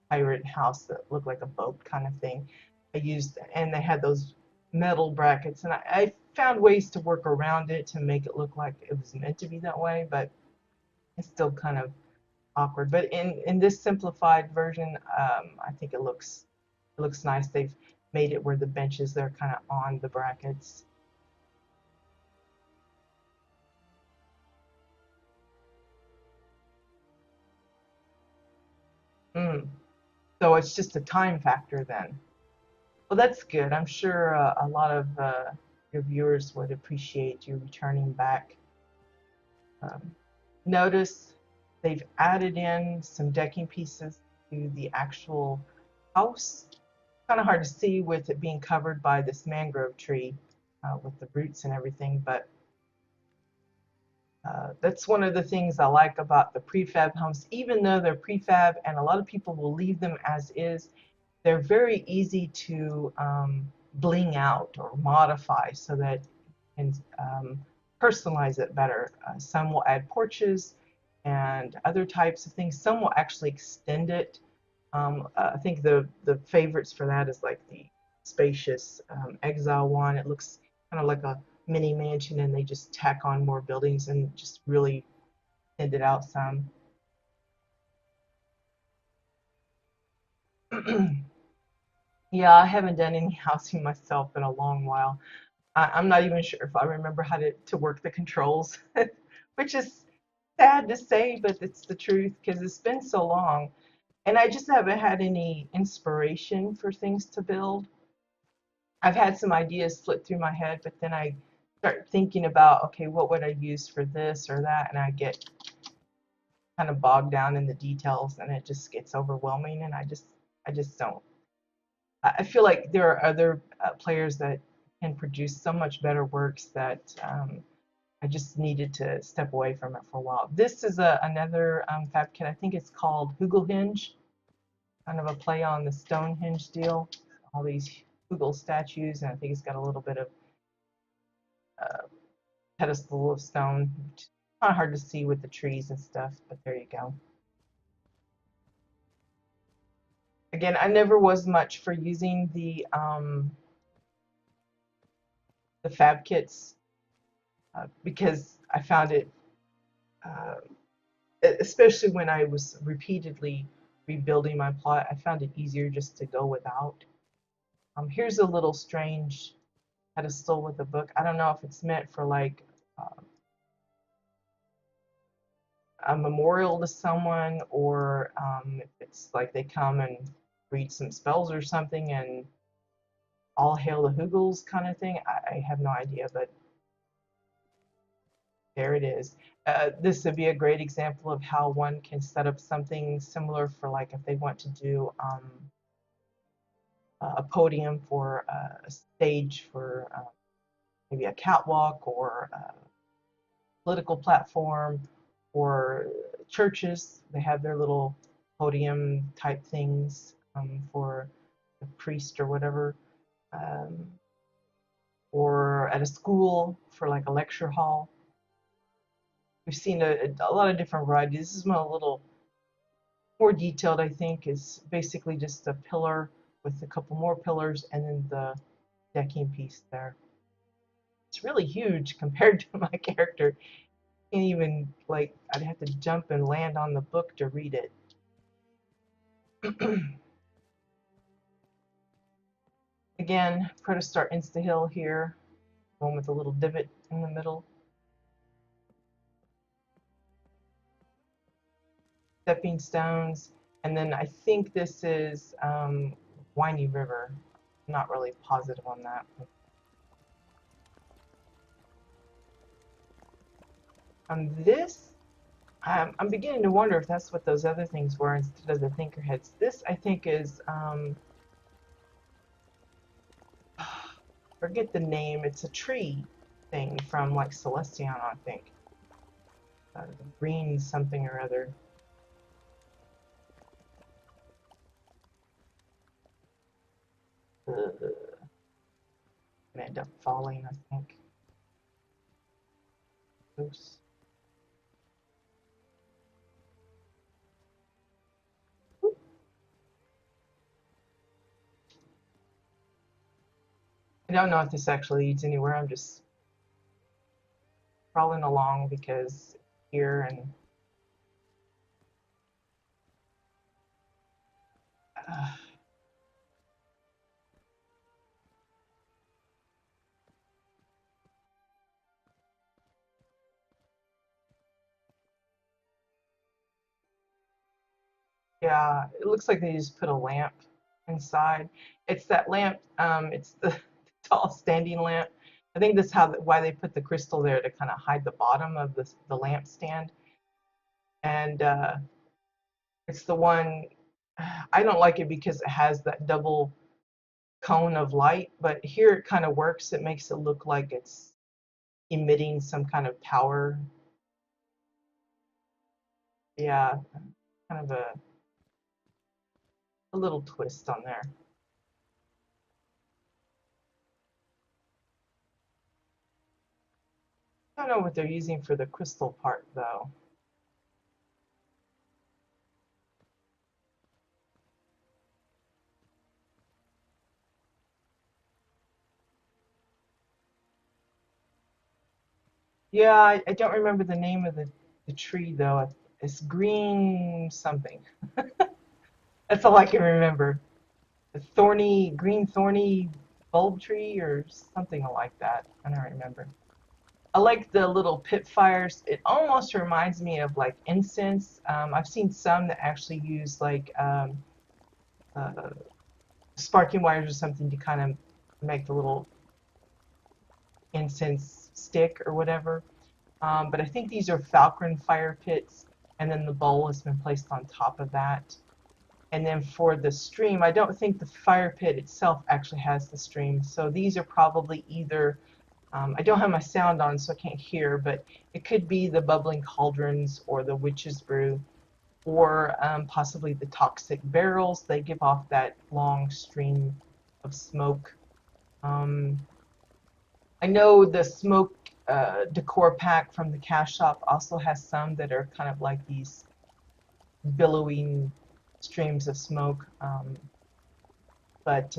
pirate house that looked like a boat kind of thing. I used, and they had those metal brackets, and I found ways to work around it to make it look like it was meant to be that way, but it's still kind of awkward. But in this simplified version, I think it looks nice. They've made it where the benches they're kind of on the brackets. Mm. So it's just a time factor then. Well, that's good. I'm sure a lot of your viewers would appreciate you returning back. Um, Notice they've added in some decking pieces to the actual house. Kind of hard to see with it being covered by this mangrove tree with the roots and everything, but that's one of the things I like about the prefab homes. Even though they're prefab and a lot of people will leave them as is, they're very easy to bling out or modify so that you can personalize it better. Some will add porches and other types of things. Some will actually extend it. I think the favorites for that is like the spacious exile one. It looks kind of like a mini mansion, and they just tack on more buildings and just really extend it out some. Yeah, I haven't done any housing myself in a long while. I'm not even sure if I remember how to work the controls, which is sad to say, but it's the truth because it's been so long. And I just haven't had any inspiration for things to build. I've had some ideas flit through my head, but then I start thinking about, okay, what would I use for this or that? And I get kind of bogged down in the details and it just gets overwhelming. And I just don't. I feel like there are other players that can produce so much better works that I just needed to step away from it for a while. This is another fab kit. I think it's called Hinge, kind of a play on the Stonehenge deal. All these Hugel statues, and I think it's got a little bit of pedestal of stone. It's kind of hard to see with the trees and stuff, but there you go. Again, I never was much for using the fab kits because I found it, uh, especially when I was repeatedly rebuilding my plot, I found it easier just to go without. Here's a little strange pedestal with a book. I don't know if it's meant for like a memorial to someone or if it's like they come and read some spells or something and all hail the Hoogles kind of thing. I have no idea, but there it is. This would be a great example of how one can set up something similar for like if they want to do a podium for a stage for maybe a catwalk or a political platform or churches. They have their little podium type things for the priest or whatever. Um, or at a school for like a lecture hall. We've seen a lot of different varieties. This is one a little more detailed, I think, is basically just a pillar with a couple more pillars and then the decking piece there. It's really huge compared to my character. Can't even, like, I'd have to jump and land on the book to read it. Again, Protostar Insta-Hill here, one with a little divot in the middle. Stepping stones, and then I think this is Winey River. I'm not really positive on that. This, I'm beginning to wonder if that's what those other things were instead of the Thinkerheads. This, I think, is, forget the name, it's a tree thing from like Celestion, I think. Green something or other. Gonna end up falling, I think. Oops. I don't know if this actually leads anywhere. I'm just crawling along because here and uh, yeah, it looks like they just put a lamp inside. It's that lamp. It's the tall standing lamp. I think that's how why they put the crystal there to kind of hide the bottom of the lamp stand. And it's the one I don't like it because it has that double cone of light, but here it kind of works. It makes it look like it's emitting some kind of power. Yeah, kind of a little twist on there. I don't know what they're using for the crystal part though. Yeah, I don't remember the name of the tree though. It's green something. That's all I can remember. A thorny, green thorny bulb tree or something like that. I don't remember. I like the little pit fires. It almost reminds me of like incense. I've seen some that actually use like uh, sparking wires or something to kind of make the little incense stick or whatever. But I think these are Falcon fire pits, and then the bowl has been placed on top of that. And then for the stream, I don't think the fire pit itself actually has the stream. So these are probably either, I don't have my sound on so I can't hear, but it could be the bubbling cauldrons or the witch's brew or possibly the toxic barrels. They give off that long stream of smoke. Um, I know the smoke decor pack from the cash shop also has some that are kind of like these billowing streams of smoke. But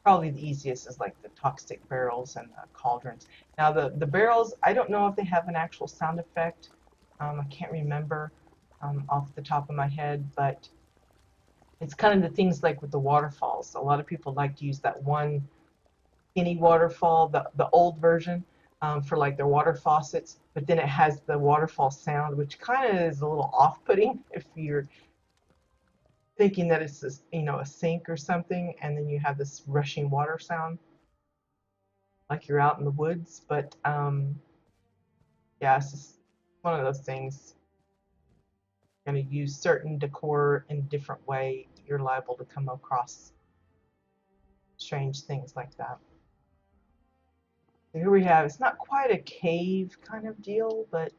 probably the easiest is like the toxic barrels and the cauldrons. Now the barrels, I don't know if they have an actual sound effect. I can't remember off the top of my head, but it's kind of the things like with the waterfalls. A lot of people like to use that one skinny waterfall, the old version, for like their water faucets, but then it has the waterfall sound, which kind of is a little off-putting if you're thinking that it's this, a sink or something, and then you have this rushing water sound like you're out in the woods. But yeah, it's just one of those things. You're going to use certain decor in a different way, you're liable to come across strange things like that. So here we have, it's not quite a cave kind of deal, but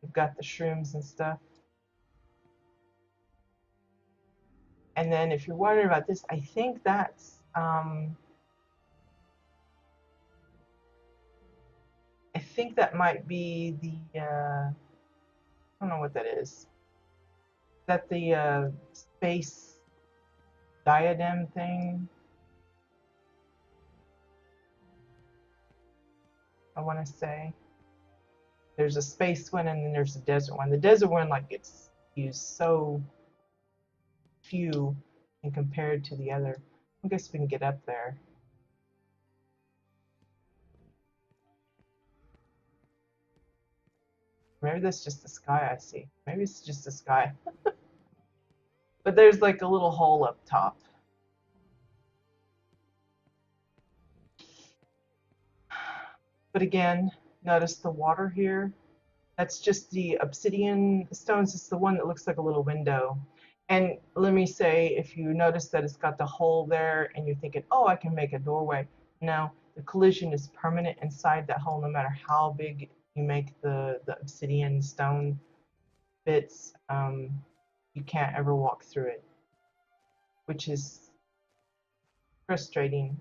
we've got the shrooms and stuff. And then if you're wondering about this, I think that's, I think that might be the, I don't know what that is. Is that the space diadem thing? I want to say. There's a space one and then there's a desert one. The desert one like gets used so few and compared to the other. I guess we can get up there. Maybe that's just the sky I see. Maybe it's just the sky. But there's like a little hole up top. But again, notice the water here. That's just the obsidian stones. It's the one that looks like a little window. And let me say, if you notice that it's got the hole there and you're thinking, oh, I can make a doorway. No, the collision is permanent inside that hole no matter how big you make the obsidian stone bits. You can't ever walk through it, which is frustrating,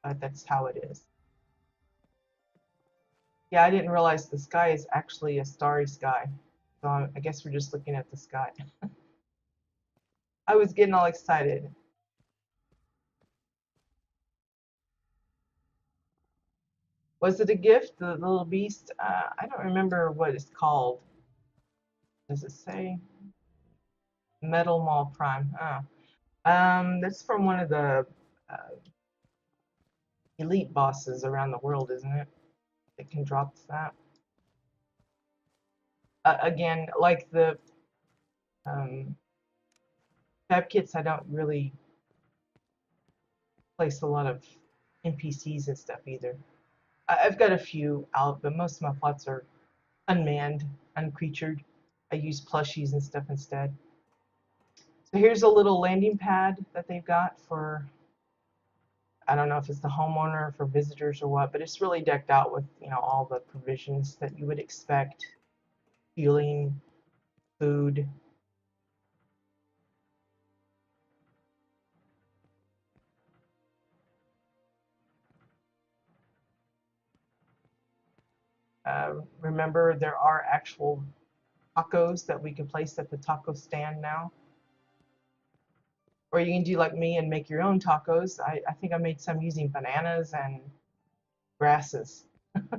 but that's how it is. Yeah, I didn't realize the sky is actually a starry sky. So I guess we're just looking at the sky. I was getting all excited. Was it a gift, the little beast? I don't remember what it's called. Does it say? Metal Mall Prime. Oh. That's from one of the uh, elite bosses around the world, isn't it? It can drop that. Again, like the um, fab kits, I don't really place a lot of NPCs and stuff either. I've got a few out, but most of my plots are unmanned, uncreatured. I use plushies and stuff instead. So here's a little landing pad that they've got for, I don't know if it's the homeowner, for visitors or what, but it's really decked out with, all the provisions that you would expect: fueling, food. Remember, there are actual tacos that we can place at the taco stand now. Or you can do like me and make your own tacos. I think I made some using bananas and grasses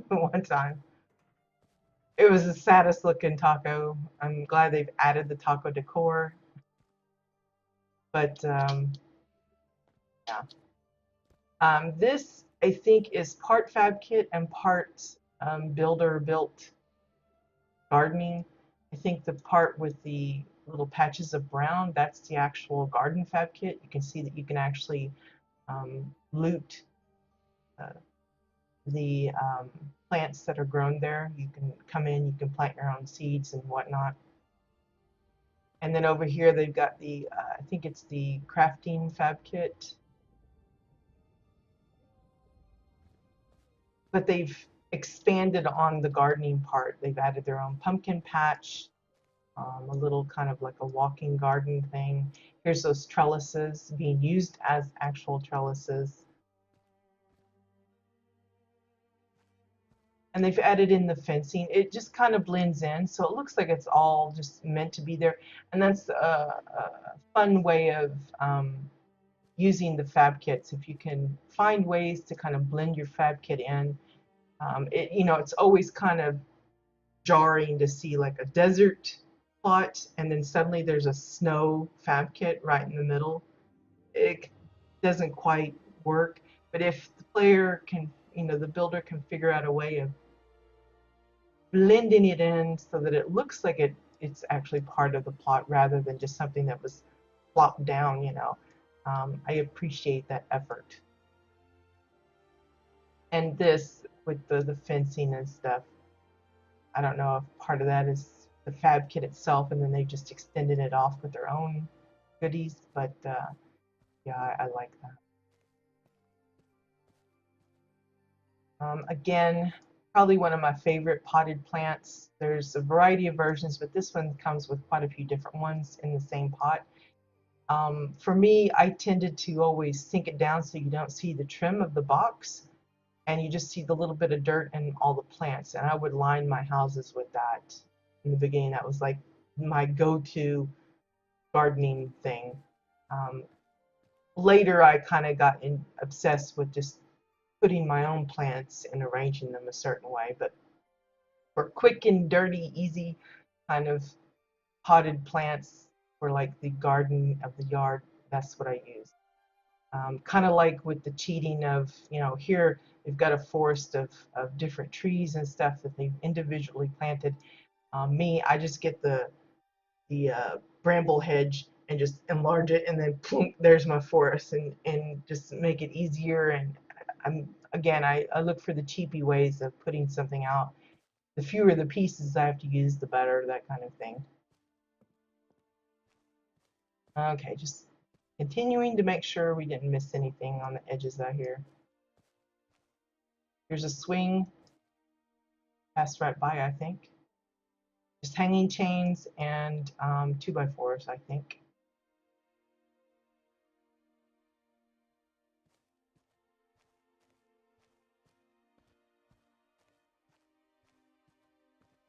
one time. It was the saddest looking taco. I'm glad they've added the taco decor, but yeah. This I think is part fab kit and part builder built gardening. I think the part with the little patches of brown, that's the actual garden fab kit. You can see that you can actually loot uh, the plants that are grown there. You can come in, you can plant your own seeds and whatnot. And then over here they've got the, I think it's the crafting fab kit, but they've expanded on the gardening part. They've added their own pumpkin patch, a little kind of like a walking garden thing. Here's those trellises being used as actual trellises. And they've added in the fencing. It just kind of blends in, so it looks like it's all just meant to be there. And that's a fun way of using the fab kits. If you can find ways to kind of blend your fab kit in, it's always kind of jarring to see like a desert plot and then suddenly there's a snow fab kit right in the middle. It doesn't quite work. But if the player can, the builder can figure out a way of blending it in so that it looks like it's actually part of the plot rather than just something that was plopped down. I appreciate that effort. And this with the fencing and stuff, I don't know if part of that is the fab kit itself and then they just extended it off with their own goodies, but yeah, I like that. Again, probably one of my favorite potted plants. There's a variety of versions, but this one comes with quite a few different ones in the same pot. For me, I tended to always sink it down so you don't see the trim of the box and you just see the little bit of dirt and all the plants. And I would line my houses with that in the beginning. That was like my go-to gardening thing. Um, Later, I kind of got obsessed with just putting my own plants and arranging them a certain way. But for quick and dirty, easy kind of potted plants for like the garden of the yard, that's what I use. Kind of like with the cheating of, here they've got a forest of different trees and stuff that they've individually planted. Me, I just get the bramble hedge and just enlarge it, and then boom, there's my forest, and just make it easier. And I look for the cheapy ways of putting something out. The fewer the pieces I have to use, the better, that kind of thing. Okay, just continuing to make sure we didn't miss anything on the edges out here. Here's a swing, passed right by, I think. Just hanging chains and 2x4s, I think.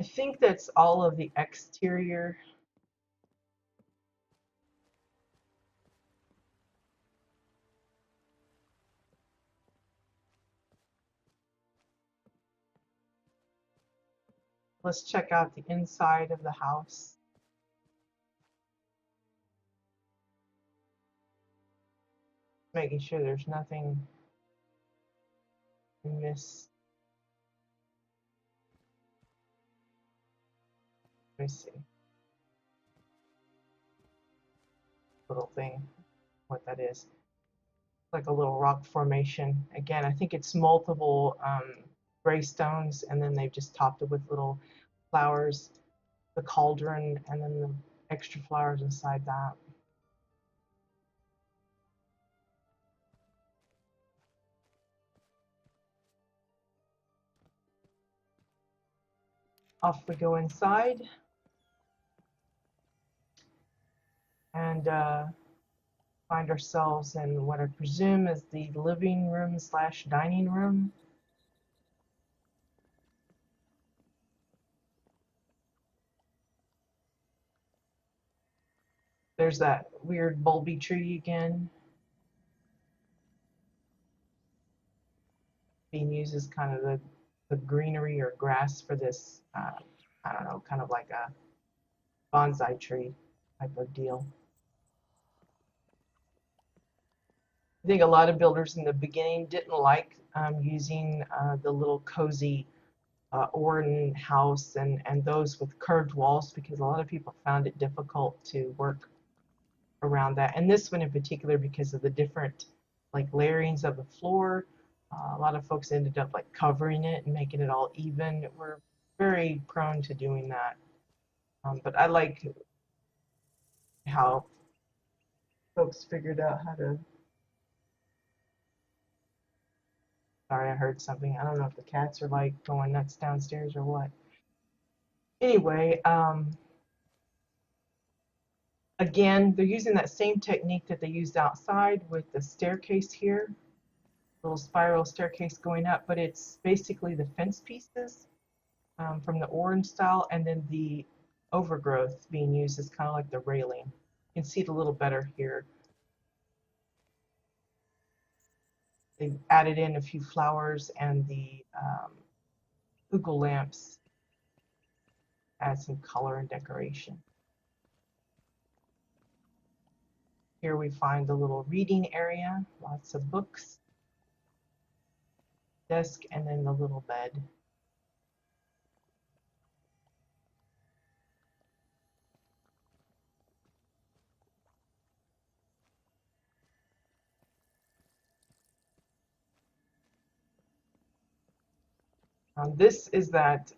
I think that's all of the exterior. Let's check out the inside of the house. Making sure there's nothing amiss. Let me see. Little thing, what that is. Like a little rock formation. Again, I think it's multiple gray stones, and then they've just topped it with little flowers, the cauldron, and then the extra flowers inside that. Off we go inside, and find ourselves in what I presume is the living room slash dining room. There's that weird bulby tree again, being used as kind of the greenery or grass for this, I don't know, kind of like a bonsai tree type of deal. I think a lot of builders in the beginning didn't like using the little cozy Orton house and those with curved walls, because a lot of people found it difficult to work around that. And this one in particular, because of the different like layerings of the floor, a lot of folks ended up like covering it and making it all even. We're very prone to doing that. But I like how folks figured out how to. Sorry, I heard something. I don't know if the cats are like going nuts downstairs or what. Anyway, again, they're using that same technique that they used outside with the staircase here, little spiral staircase going up, but it's basically the fence pieces from the orange style, and then the overgrowth being used as kind of like the railing. You can see it a little better here. They added in a few flowers, and the Google lamps add some color and decoration. Here we find the little reading area, lots of books, desk, and then the little bed. This is that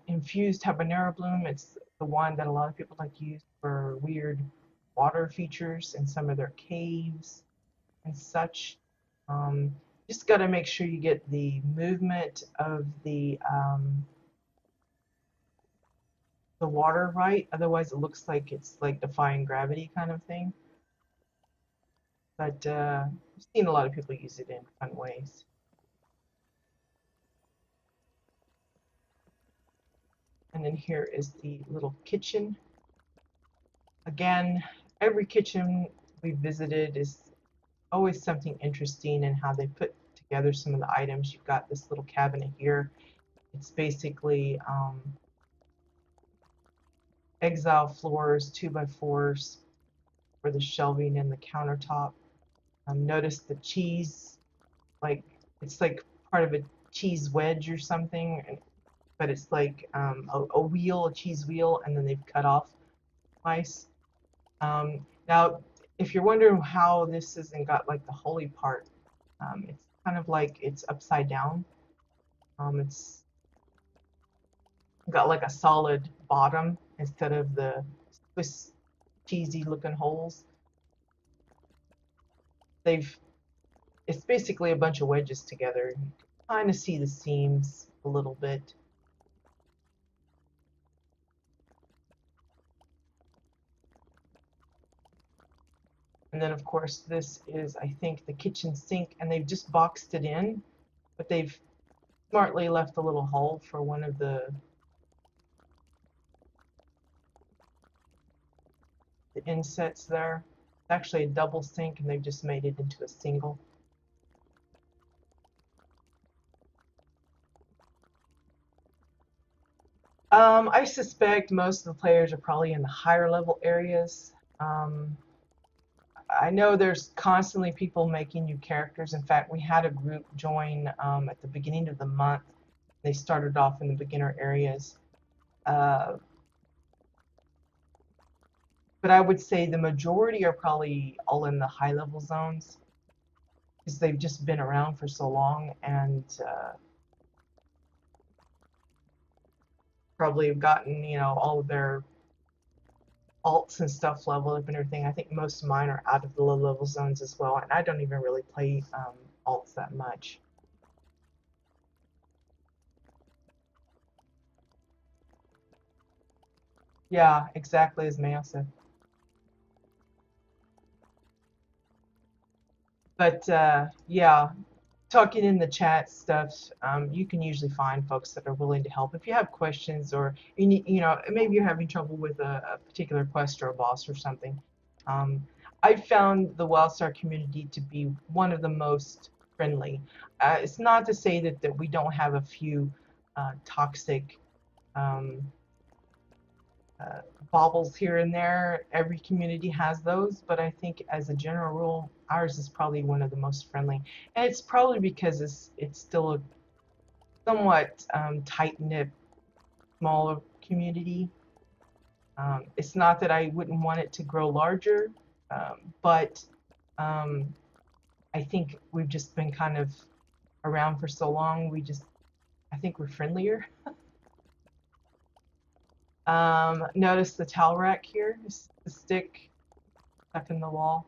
infused habanero bloom. It's the one that a lot of people like to use for weird water features in some of their caves and such. Just got to make sure you get the movement of the water right. Otherwise, it looks like it's like defying gravity kind of thing. But I've seen a lot of people use it in fun ways. And then here is the little kitchen. Again, every kitchen we visited is always something interesting in how they put together some of the items. You've got this little cabinet here. It's basically exile floors, 2x4s for the shelving and the countertop. Notice the cheese, like it's like part of a cheese wedge or something, but it's like a wheel, a cheese wheel, and then they've cut off slice. Now, if you're wondering how this isn't got like the holy part, it's kind of like it's upside down. It's got like a solid bottom instead of the Swiss cheesy looking holes. It's basically a bunch of wedges together. You kind of see the seams a little bit. And then of course this is, I think, the kitchen sink, and they've just boxed it in, but they've smartly left a little hole for one of the the insets there. It's actually a double sink, and they've just made it into a single. I suspect most of the players are probably in the higher level areas. Um, I know there's constantly people making new characters. In fact, we had a group join at the beginning of the month. They started off in the beginner areas. Uh, but I would say the majority are probably all in the high level zones because they've just been around for so long and probably have gotten, all of their alts and stuff leveled up and everything. I think most of mine are out of the low level zones as well, and I don't even really play alts that much. Yeah, exactly as Mayo said. But yeah, talking in the chat stuff, you can usually find folks that are willing to help. If you have questions or maybe you're having trouble with a particular quest or a boss or something, um, I found the WildStar community to be one of the most friendly. It's not to say that we don't have a few toxic um, uh, baubles here and there. Every community has those, but I think as a general rule, ours is probably one of the most friendly, and it's probably because it's still a somewhat tight knit, smaller community. It's not that I wouldn't want it to grow larger, but um, I think we've just been kind of around for so long. I think we're friendlier. Notice the towel rack here, the stick stuck in the wall.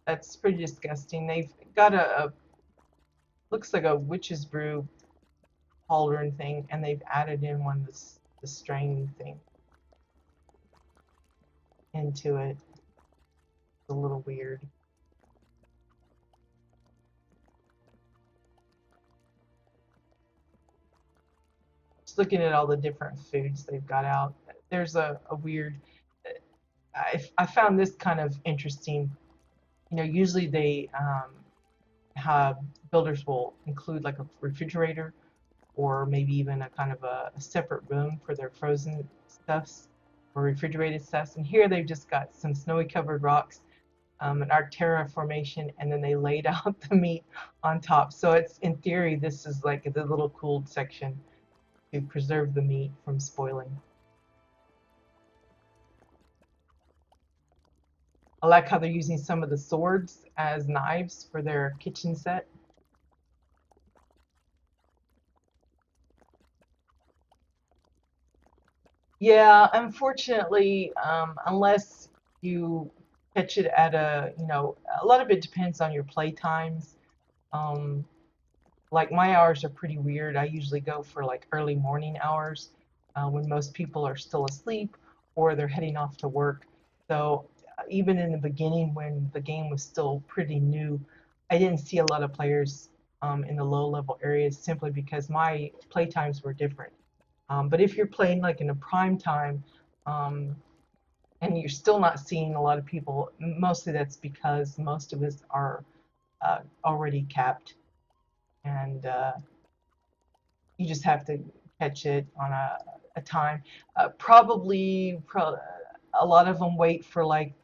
That's pretty disgusting. They've got a looks like a witch's brew cauldron thing, and they've added in one of the strain thing into it. It's a little weird. Just looking at all the different foods they've got out, there's a weird. I found this kind of interesting. Usually they have builders will include like a refrigerator or maybe even a kind of a separate room for their frozen stuffs or refrigerated stuffs. And here they've just got some snowy covered rocks, an Arctera formation, and then they laid out the meat on top. So it's in theory, this is like the little cooled section to preserve the meat from spoiling. I like how they're using some of the swords as knives for their kitchen set. Yeah, unfortunately, unless you catch it at a lot of it depends on your play times. Um, like my hours are pretty weird. I usually go for like early morning hours when most people are still asleep or they're heading off to work. So even in the beginning when the game was still pretty new, I didn't see a lot of players in the low level areas simply because my play times were different. But if you're playing like in a prime time, um, and you're still not seeing a lot of people, mostly that's because most of us are already capped, and you just have to catch it on a time. A lot of them wait for like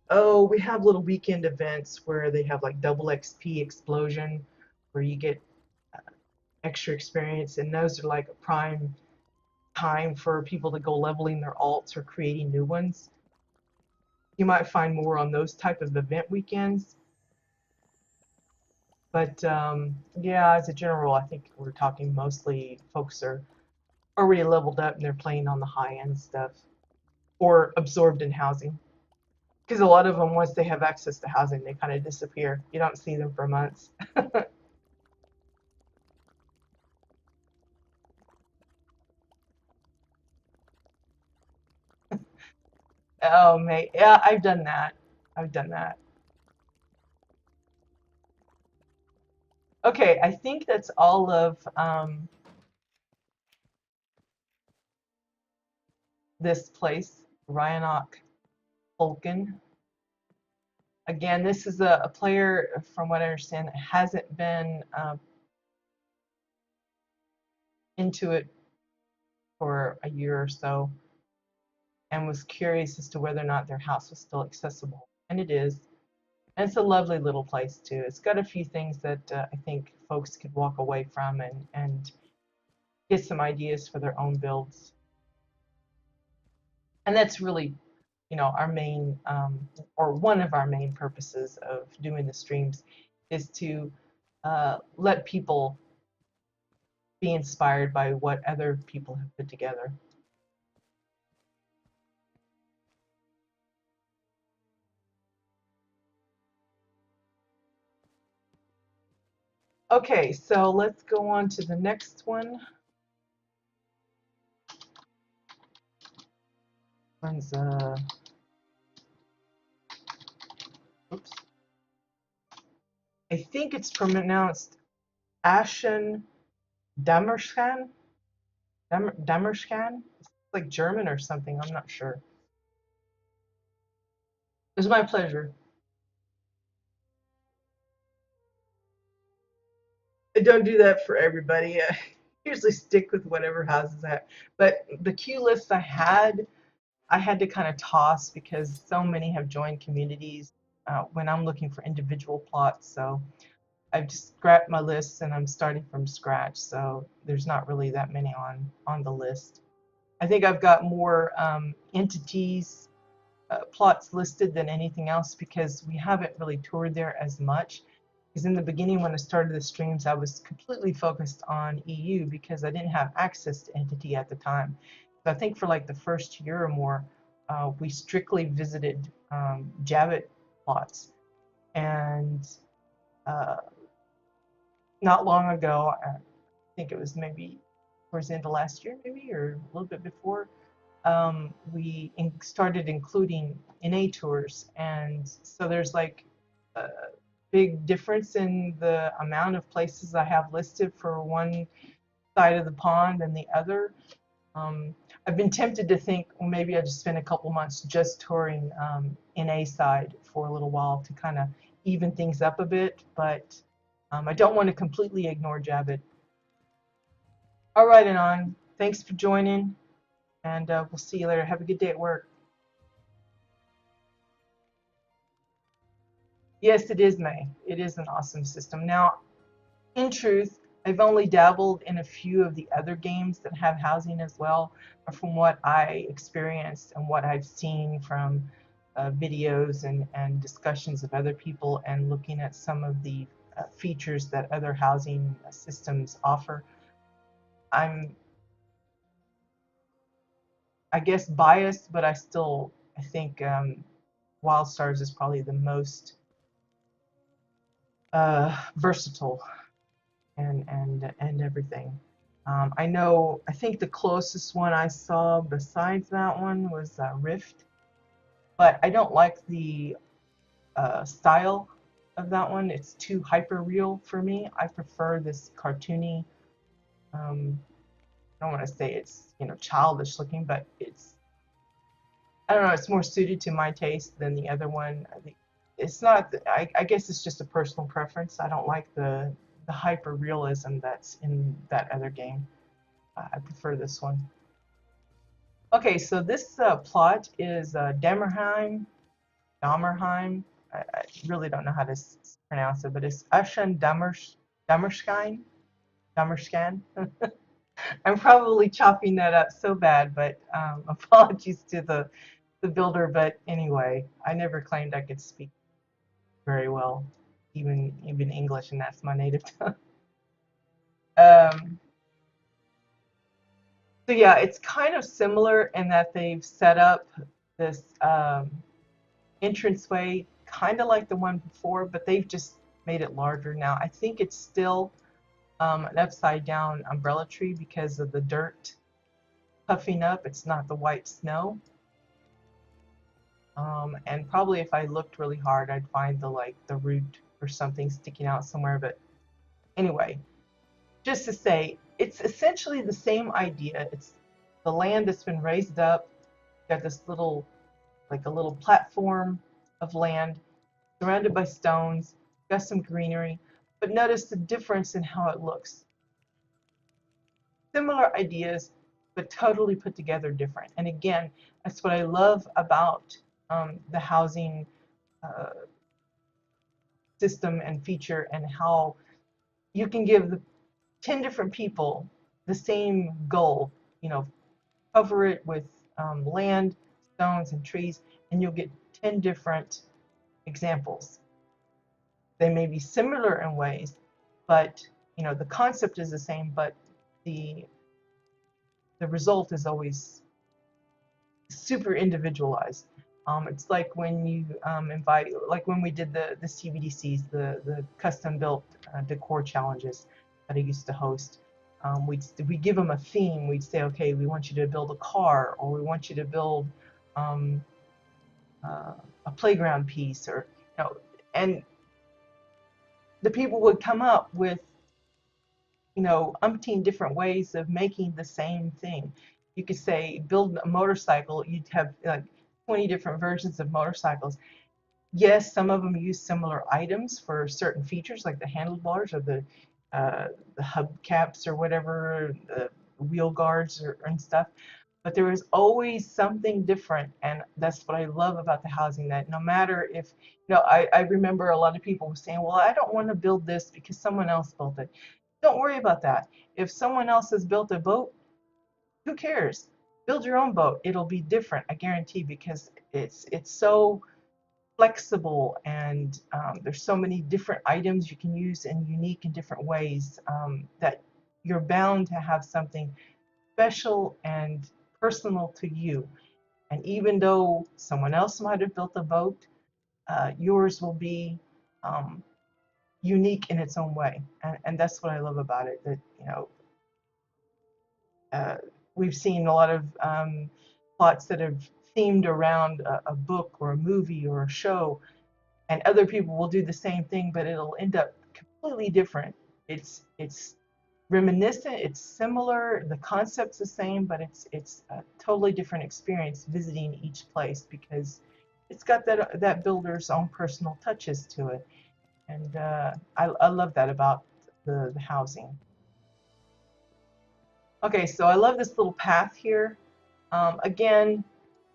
oh, we have little weekend events where they have like double XP explosion, where you get extra experience, and those are like a prime time for people to go leveling their alts or creating new ones. You might find more on those type of event weekends. But yeah, as a general, I think we're talking mostly folks are already leveled up and they're playing on the high end stuff or absorbed in housing. Because a lot of them, once they have access to housing, they kind of disappear. You don't see them for months. Oh, mate. Yeah, I've done that. I've done that. Okay, I think that's all of this place, Ryanok Polkin. Again, this is a player, from what I understand, that hasn't been into it for a year or so, and was curious as to whether or not their house was still accessible. And it is. And it's a lovely little place too. It's got a few things that I think folks could walk away from and get some ideas for their own builds. And that's really, our main, or one of our main purposes of doing the streams is to let people be inspired by what other people have put together. Okay, so let's go on to the next one. One's oops. I think it's pronounced Ashen Damerskan. Damerskan? It's like German or something. I'm not sure. It was my pleasure. I don't do that for everybody. I usually stick with whatever houses I have. But the queue list I had to kind of toss because so many have joined communities when I'm looking for individual plots. So I've just scrapped my lists and I'm starting from scratch. So there's not really that many on the list. I think I've got more entities plots listed than anything else because we haven't really toured there as much. Because in the beginning, when I started the streams, I was completely focused on EU because I didn't have access to Entity at the time. So I think for like the first year or more, we strictly visited Jabbit plots. And uh, not long ago, I think it was maybe towards the end of last year, maybe, or a little bit before, we started including NA tours. And so there's like a big difference in the amount of places I have listed for one side of the pond and the other. Um, I've been tempted to think, well, maybe I just spend a couple months just touring NA side for a little while to kind of even things up a bit, but I don't want to completely ignore Jabbit. All right, Anon, thanks for joining, and we'll see you later. Have a good day at work. Yes, it is May. It is an awesome system. Now, in truth, I've only dabbled in a few of the other games that have housing as well, but from what I experienced and what I've seen from videos and discussions of other people and looking at some of the features that other housing systems offer, I'm, I guess, biased, but I think WildStars is probably the most versatile and everything. I think the closest one I saw besides that one was Rift, but I don't like the style of that one. It's too hyper real for me. I prefer this cartoony. Um, I don't want to say it's childish looking, but I don't know. It's more suited to my taste than the other one. I think it's not. I guess it's just a personal preference. I don't like the hyper realism that's in that other game. I prefer this one. Okay, so this plot is Damerheim. I really don't know how to pronounce it, but it's Ashen Damerskine. Damerskan. I'm probably chopping that up so bad, but apologies to the builder. But anyway, I never claimed I could speak very well, even English, and that's my native tongue. Um, so yeah, it's kind of similar in that they've set up this entranceway, kind of like the one before, but they've just made it larger now. I think it's still an upside down umbrella tree because of the dirt puffing up. It's not the white snow. And probably if I looked really hard, I'd find the root or something sticking out somewhere. But Anyway, just to say, it's essentially the same idea. It's the land that's been raised up. You got this little, like a little platform of land surrounded by stones, got some greenery, but notice the difference in how it looks. Similar ideas, but totally put together different. And again, that's what I love about the housing uh, system and feature, and how you can give the 10 different people the same goal, you know, cover it with land, stones, and trees, and you'll get 10 different examples. They may be similar in ways, but you know the concept is the same, but the the result is always super individualized. It's like when you invite, like when we did the CBDCs, the custom built decor challenges that I used to host. We give them a theme. We'd say, okay, we want you to build a car, or we want you to build um, uh, a playground piece, or you know, and the people would come up with, you know, umpteen different ways of making the same thing. You could say build a motorcycle. You'd have like 20 different versions of motorcycles. Yes, some of them use similar items for certain features, like the handlebars, or the hubcaps, or whatever, the wheel guards, and stuff. But there is always something different, and that's what I love about the housing. That no matter if, you know, I remember a lot of people saying, well, I don't want to build this because someone else built it. Don't worry about that. If someone else has built a boat, who cares? Build your own boat. It'll be different, I guarantee, because it's so flexible, and there's so many different items you can use in unique and different ways, that you're bound to have something special and personal to you. And even though someone else might have built a boat, yours will be um, unique in its own way. And that's what I love about it. That, you know, uh, we've seen a lot of plots that have themed around a book or a movie or a show, and other people will do the same thing, but it'll end up completely different. It's reminiscent, it's similar, the concept's the same, but it's a totally different experience visiting each place, because it's got that builder's own personal touches to it. And I love that about the housing. Okay, so I love this little path here. Again,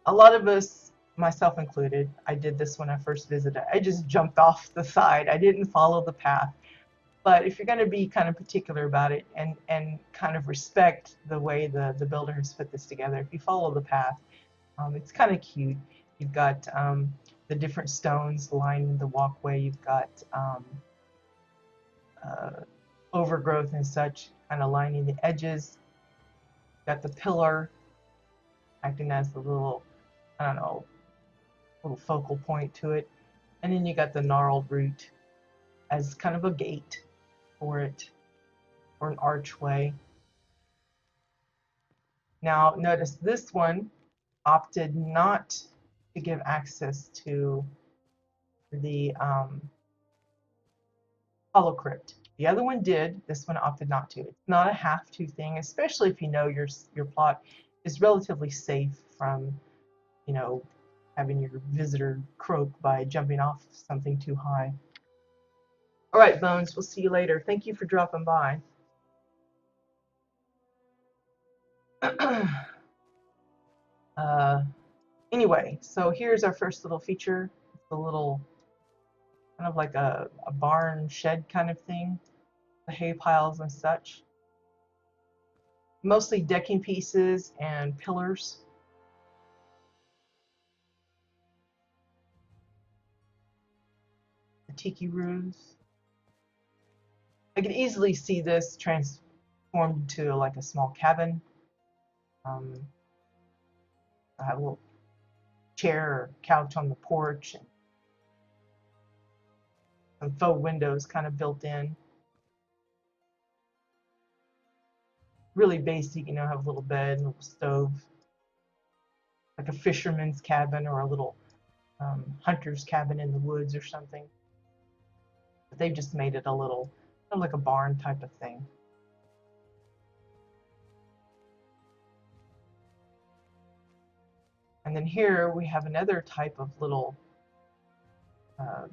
a lot of us, myself included, I did this when I first visited. I just jumped off the side. I didn't follow the path. But if you're going to be kind of particular about it, and kind of respect the way the builder has put this together, if you follow the path, it's kind of cute. You've got the different stones lining the walkway. You've got uh, overgrowth and such kind of lining the edges. Got the pillar acting as the little, I don't know, little focal point to it. And then you got the gnarled root as kind of a gate for it, or an archway. Now notice this one opted not to give access to the hollow crypt. The other one did. This one opted not to. It's not a have to thing, especially if you know your plot is relatively safe from, you know, having your visitor croak by jumping off something too high. All right, Bones, we'll see you later. Thank you for dropping by. uh, anyway, so here's our first little feature. It's a little, kind of like a barn shed kind of thing, the hay piles and such. Mostly decking pieces and pillars. The tiki roofs. I could easily see this transformed to like a small cabin. I have a little chair or couch on the porch, and some faux windows kind of built in. Really basic, you know, have a little bed, a little stove, like a fisherman's cabin, or a little hunter's cabin in the woods or something. But they've just made it a little Kind of like a barn type of thing. And then here we have another type of little uh,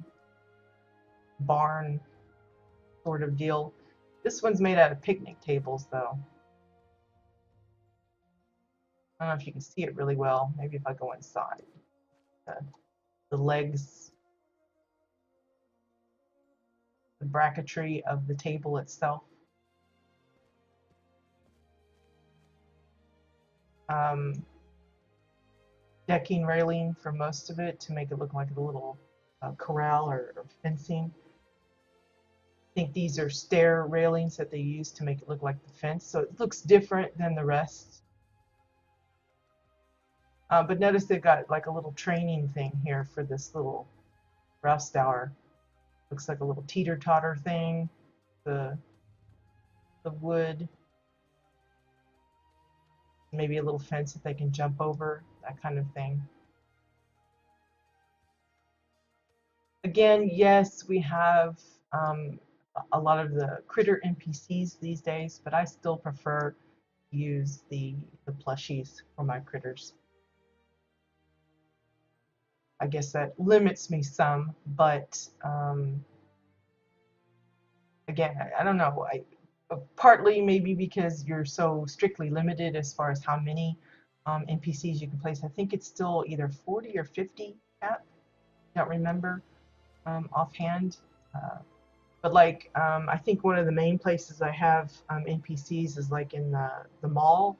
barn sort of deal. This one's made out of picnic tables, though. I don't know if you can see it really well. Maybe if I go inside. The legs, the bracketry of the table itself. Decking railing for most of it to make it look like a little corral or fencing. I think these are stair railings that they use to make it look like the fence, so it looks different than the rest. But notice they've got like a little training thing here for this little WildStar. Looks like a little teeter-totter thing. The wood, maybe a little fence that they can jump over, that kind of thing. Again, yes, we have a lot of the critter NPCs these days, but I still prefer to use the plushies for my critters. I guess that limits me some, but again, I don't know. Partly maybe because you're so strictly limited as far as how many NPCs you can place. I think it's still either 40 or 50 cap. I don't remember offhand. But like, I think one of the main places I have NPCs is like in the mall,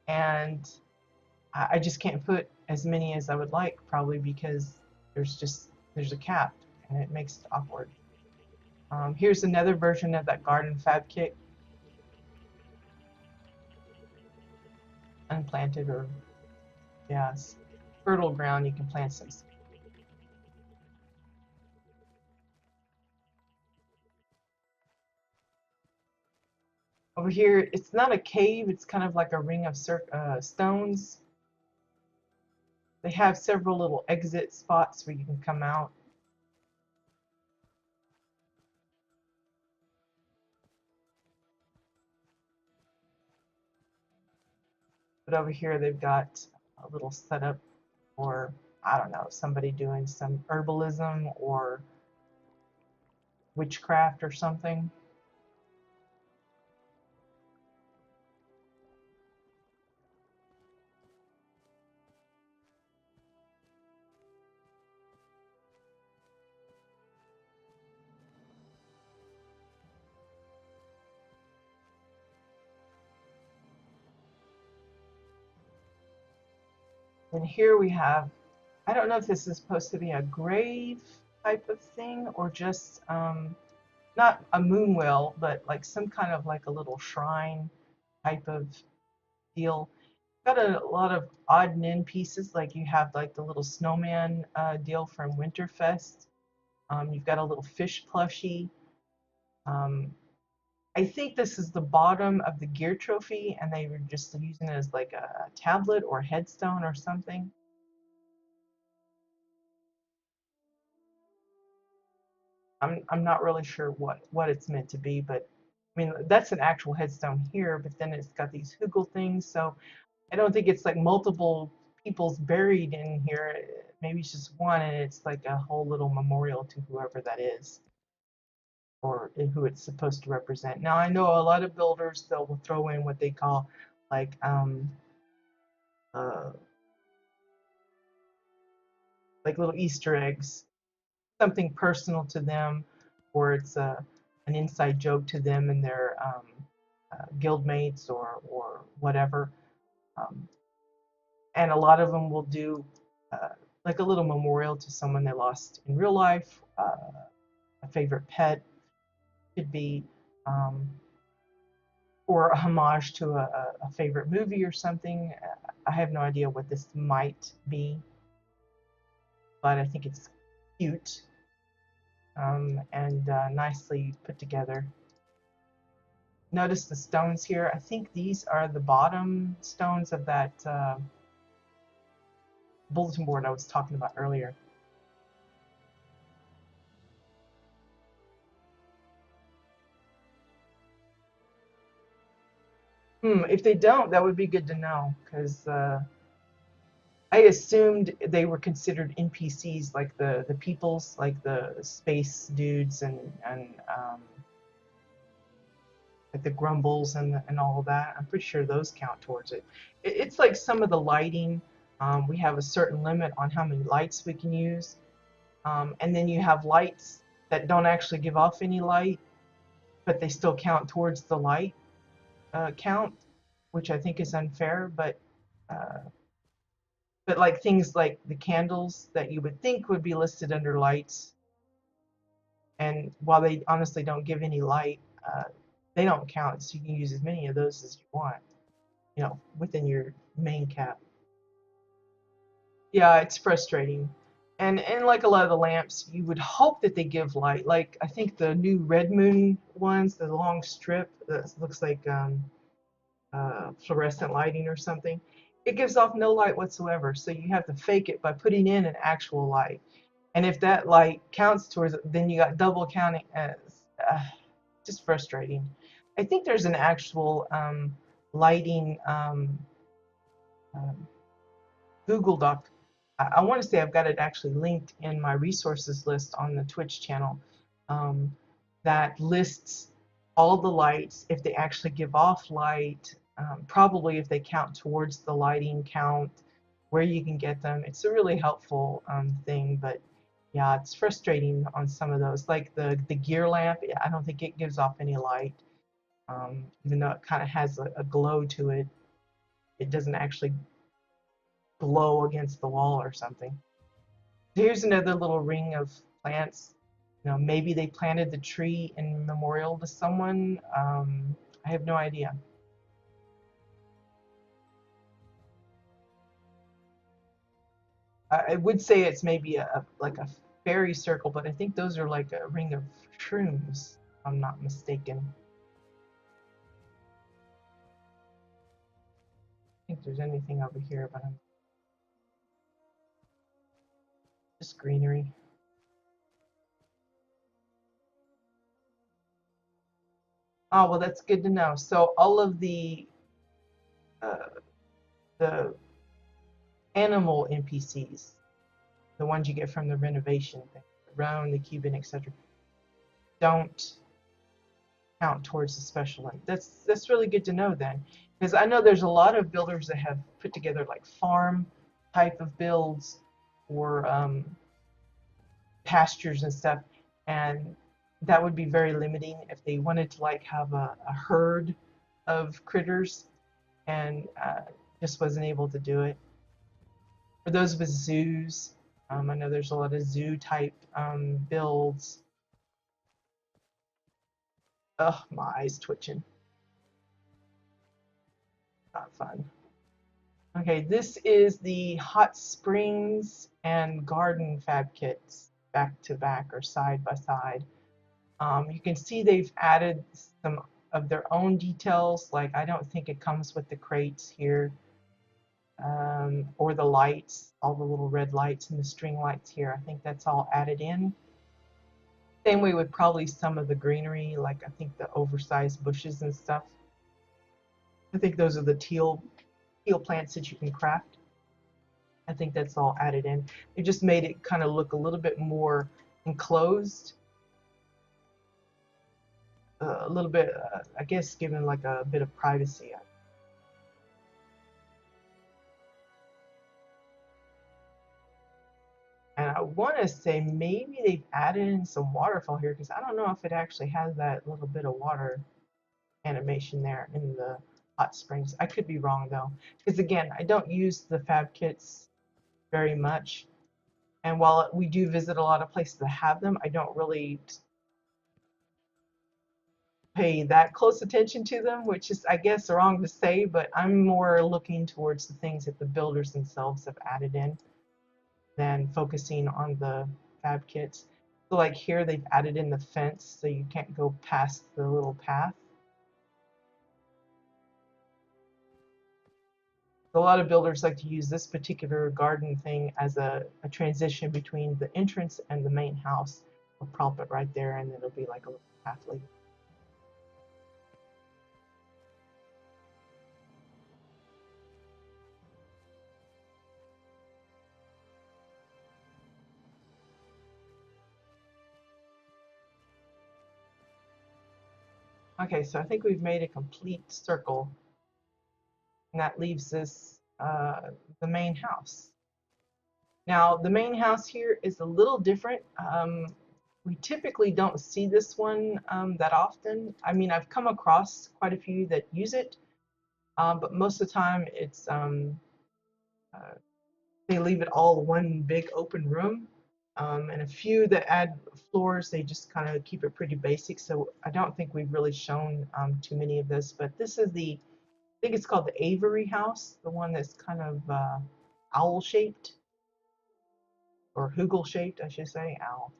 and I just can't put as many as I would like, probably because there's a cap, and it makes it awkward. Here's another version of that garden fab kit, unplanted or yeah, fertile ground. You can plant some. Over here, it's not a cave, it's kind of like a ring of stones. They have several little exit spots where you can come out. But over here, they've got a little setup for, I don't know, somebody doing some herbalism or witchcraft or something. And here we have, I don't know if this is supposed to be a grave type of thing or just not a moon well, but like some kind of like a little shrine type of deal. Got a lot of odd and end pieces, like you have like the little snowman deal from Winterfest. You've got a little fish plushie. Um, I think this is the bottom of the gear trophy, and they were just using it as like a tablet or headstone or something. I'm not really sure what it's meant to be, but I mean that's an actual headstone here, but then it's got these hoogle things, so I don't think it's like multiple people's buried in here. Maybe it's just one, and it's like a whole little memorial to whoever that is, or who it's supposed to represent. Now I know a lot of builders they'll throw in what they call like uh, little Easter eggs, something personal to them, or it's an inside joke to them and their guild mates or whatever. Um, and a lot of them will do like a little memorial to someone they lost in real life, a favorite pet could be, or a homage to a favorite movie or something. I have no idea what this might be, but I think it's cute and nicely put together. Notice the stones here. I think these are the bottom stones of that bulletin board I was talking about earlier. If they don't, that would be good to know, because I assumed they were considered NPCs, like the peoples, like the space dudes and like the grumbles and all of that. I'm pretty sure those count towards it. It's like some of the lighting. We have a certain limit on how many lights we can use, and then you have lights that don't actually give off any light, but they still count towards the light count, which I think is unfair. Uh, but like things like the candles that you would think would be listed under lights, and while they honestly don't give any light, they don't count. So you can use as many of those as you want, within your main cap. Yeah, it's frustrating. And like a lot of the lamps, you would hope that they give light. Like I think the new Red Moon ones, the long strip that looks like fluorescent lighting or something, it gives off no light whatsoever. So you have to fake it by putting in an actual light. And if that light counts towards it, then you got double counting as just frustrating. I think there's an actual lighting um, Google Doc. I want to say I've got it actually linked in my resources list on the Twitch channel, um, that lists all the lights, if they actually give off light, probably if they count towards the lighting count, where you can get them. It's a really helpful thing, but yeah, it's frustrating on some of those. Like the gear lamp, I don't think it gives off any light, even though it kind of has a glow to it. It doesn't actually glow against the wall or something. Here's another little ring of plants. Maybe they planted the tree in memorial to someone. I have no idea. I would say it's maybe like a fairy circle, but I think those are like a ring of shrooms, if I'm not mistaken. I think there's anything over here, but I'm just greenery. Oh, well, that's good to know. So all of uh, the animal NPCs, the ones you get from the renovation thing, the Roan, the Cuban, etc., don't count towards the special light. That's really good to know then, because I know there's a lot of builders that have put together like farm type of builds or pastures and stuff, and that would be very limiting if they wanted to like have a herd of critters and just wasn't able to do it. For those with zoos, I know there's a lot of zoo type builds. Oh, my eyes twitching. Not fun. Okay, this is the hot springs and garden fab kits back to back or side by side. You can see they've added some of their own details, like I don't think it comes with the crates here, or the lights, all the little red lights and the string lights here. I think that's all added in. Same way with probably some of the greenery, like I think the oversized bushes and stuff. I think those are the teal plants that you can craft. I think that's all added in. It just made it kind of look a little bit more enclosed, a little bit, I guess, given like a bit of privacy. And I want to say maybe they've added in some waterfall here, because I don't know if it actually has that little bit of water animation there in the hot springs. I could be wrong though, because again, I don't use the fab kits very much. And while we do visit a lot of places that have them, I don't really pay that close attention to them, which is, I guess, wrong to say, but I'm more looking towards the things that the builders themselves have added in than focusing on the fab kits. So like here, they've added in the fence so you can't go past the little path. A lot of builders like to use this particular garden thing as a transition between the entrance and the main house. I'll prop it right there, and it'll be like a little path leading. Okay, so I think we've made a complete circle, and that leaves us the main house. Now, the main house here is a little different. We typically don't see this one that often. I mean, I've come across quite a few that use it, but most of the time uh, they leave it all one big open room. And a few that add floors, they just kind of keep it pretty basic. So I don't think we've really shown too many of this, but this is I think it's called the Avery house, the one that's kind of owl shaped or hugel shaped, I should say. Owl.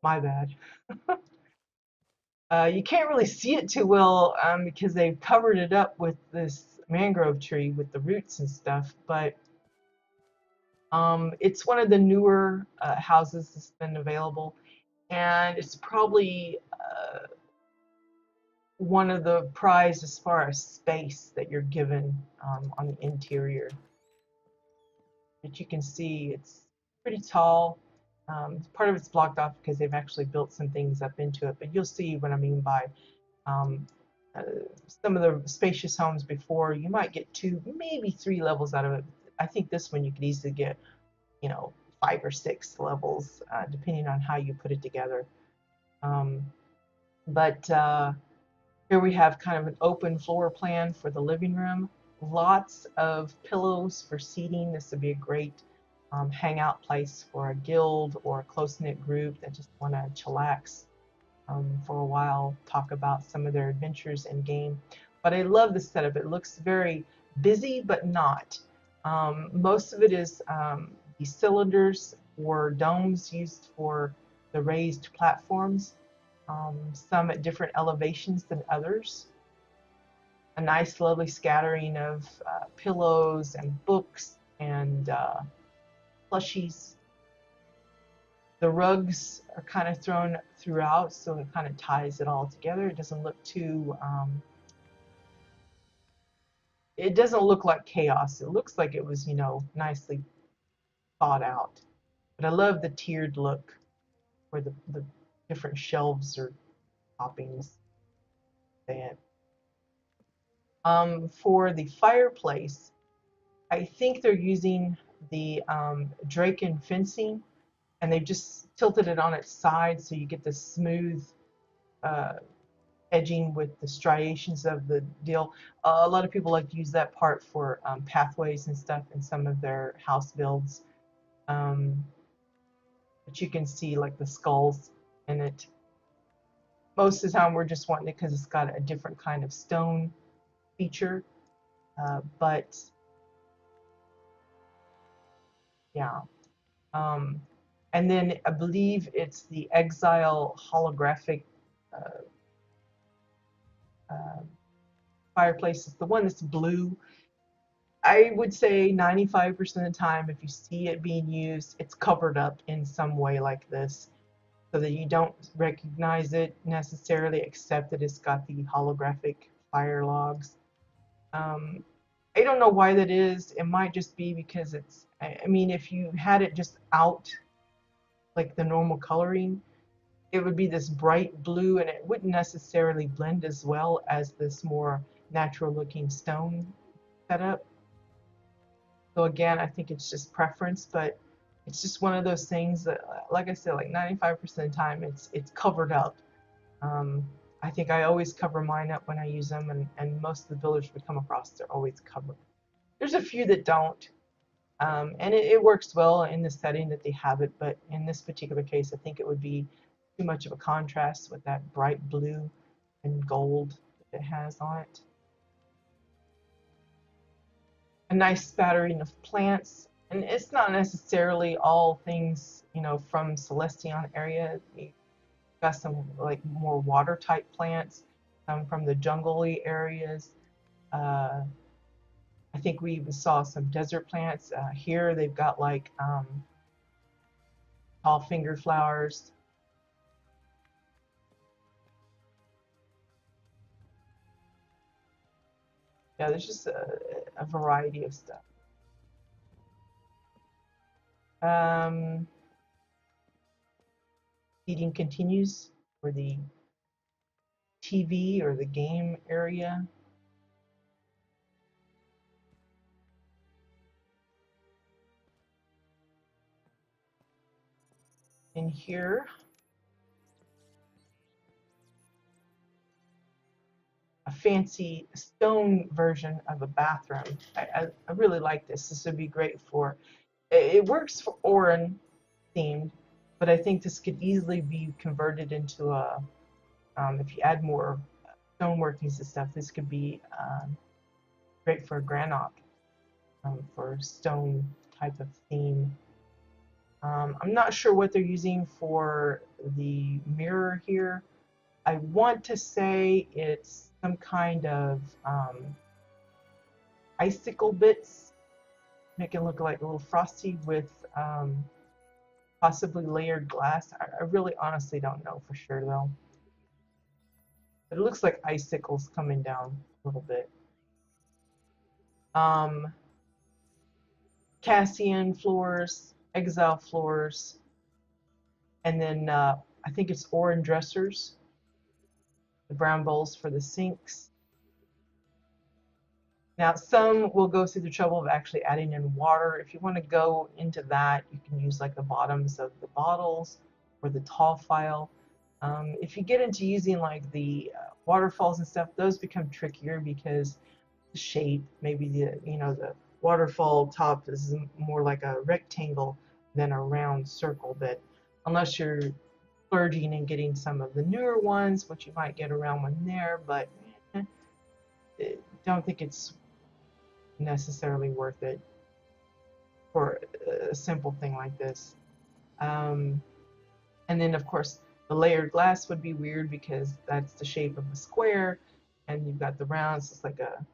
My bad. You can't really see it too well because they've covered it up with this mangrove tree with the roots and stuff, but it's one of the newer houses that's been available, and it's probably one of the prize as far as space that you're given on the interior. But you can see it's pretty tall. Part of it's blocked off because they've actually built some things up into it, but you'll see what I mean by um, uh, some of the spacious homes before. You might get 2, maybe 3 levels out of it. I think this one you could easily get, you know, 5 or 6 levels, depending on how you put it together. Um, but here we have kind of an open floor plan for the living room. Lots of pillows for seating. This would be a great hangout place for a guild or a close-knit group that just want to chillax for a while, talk about some of their adventures in game. But I love the setup. It looks very busy, but not. Most of it is the cylinders or domes used for the raised platforms, some at different elevations than others. A nice, lovely scattering of pillows and books and plushies. The rugs are kind of thrown throughout, so it kind of ties it all together. It doesn't look too, it doesn't look like chaos. It looks like it was, you know, nicely thought out. But I love the tiered look where the different shelves or toppings. And for the fireplace, I think they're using the Draken fencing, and they've just tilted it on its side so you get this smooth uh, edging with the striations of the deal. A lot of people like to use that part for pathways and stuff in some of their house builds. Um, but you can see like the skulls in it. Most of the time we're just wanting it because it's got a different kind of stone feature. But yeah. Um, and then I believe it's the Exile holographic uh, uh, fireplace. It's the one that's blue. I would say 95% of the time, if you see it being used, it's covered up in some way like this so that you don't recognize it necessarily, except that it's got the holographic fire logs. Um, I don't know why that is. It might just be because it's, I mean, if you had it just out like the normal coloring, it would be this bright blue and it wouldn't necessarily blend as well as this more natural looking stone setup. So again, I think it's just preference, but it's just one of those things that, like I said, like 95% of the time, it's covered up. Um, I think I always cover mine up when I use them, and most of the builders we come across, they're always covered. There's a few that don't, and it works well in the setting that they have it, but in this particular case, I think it would be too much of a contrast with that bright blue and gold that it has on it. A nice spattering of plants, and it's not necessarily all things, you know, from Celestion area. You got some like more water type plants, from the jungly areas. Uh, I think we even saw some desert plants. Here they've got like tall finger flowers. Yeah, there's just a variety of stuff. Um, Feeding continues for the TV or the game area. In here, a fancy stone version of a bathroom. I really like this. This would be great for, it works for Orin themed, but I think this could easily be converted into a, if you add more stone workings and stuff, this could be great for a Grand Op, for stone type of theme. I'm not sure what they're using for the mirror here. I want to say it's some kind of icicle bits, make it look like a little frosty with possibly layered glass. I really honestly don't know for sure though. But it looks like icicles coming down a little bit. Cassian floors, exile floors, and then I think it's orange dressers, the brown bowls for the sinks. Now, some will go through the trouble of actually adding in water. If you want to go into that, you can use like the bottoms of the bottles or the tall file. If you get into using like the waterfalls and stuff, those become trickier because the shape, maybe the waterfall top is more like a rectangle than a round circle. But unless you're splurging and getting some of the newer ones, which you might get around one there, but don't think it's necessarily worth it for a simple thing like this. And then of course the layered glass would be weird because that's the shape of a square and you've got the rounds. It's like a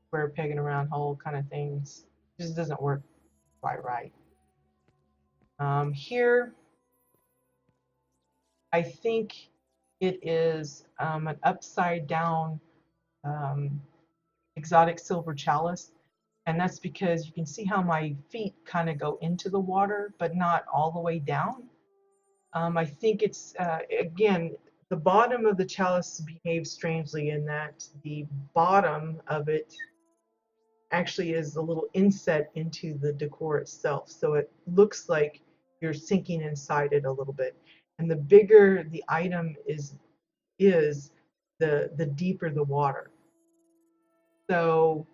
square peg in a round hole kind of things. It just doesn't work quite right. Here I think it is an upside down exotic silver chalice, and that's because you can see how my feet kind of go into the water but not all the way down. I think it's again, the bottom of the chalice behaves strangely in that the bottom of it actually is a little inset into the decor itself, so it looks like you're sinking inside it a little bit, and the bigger the item is the deeper the water. So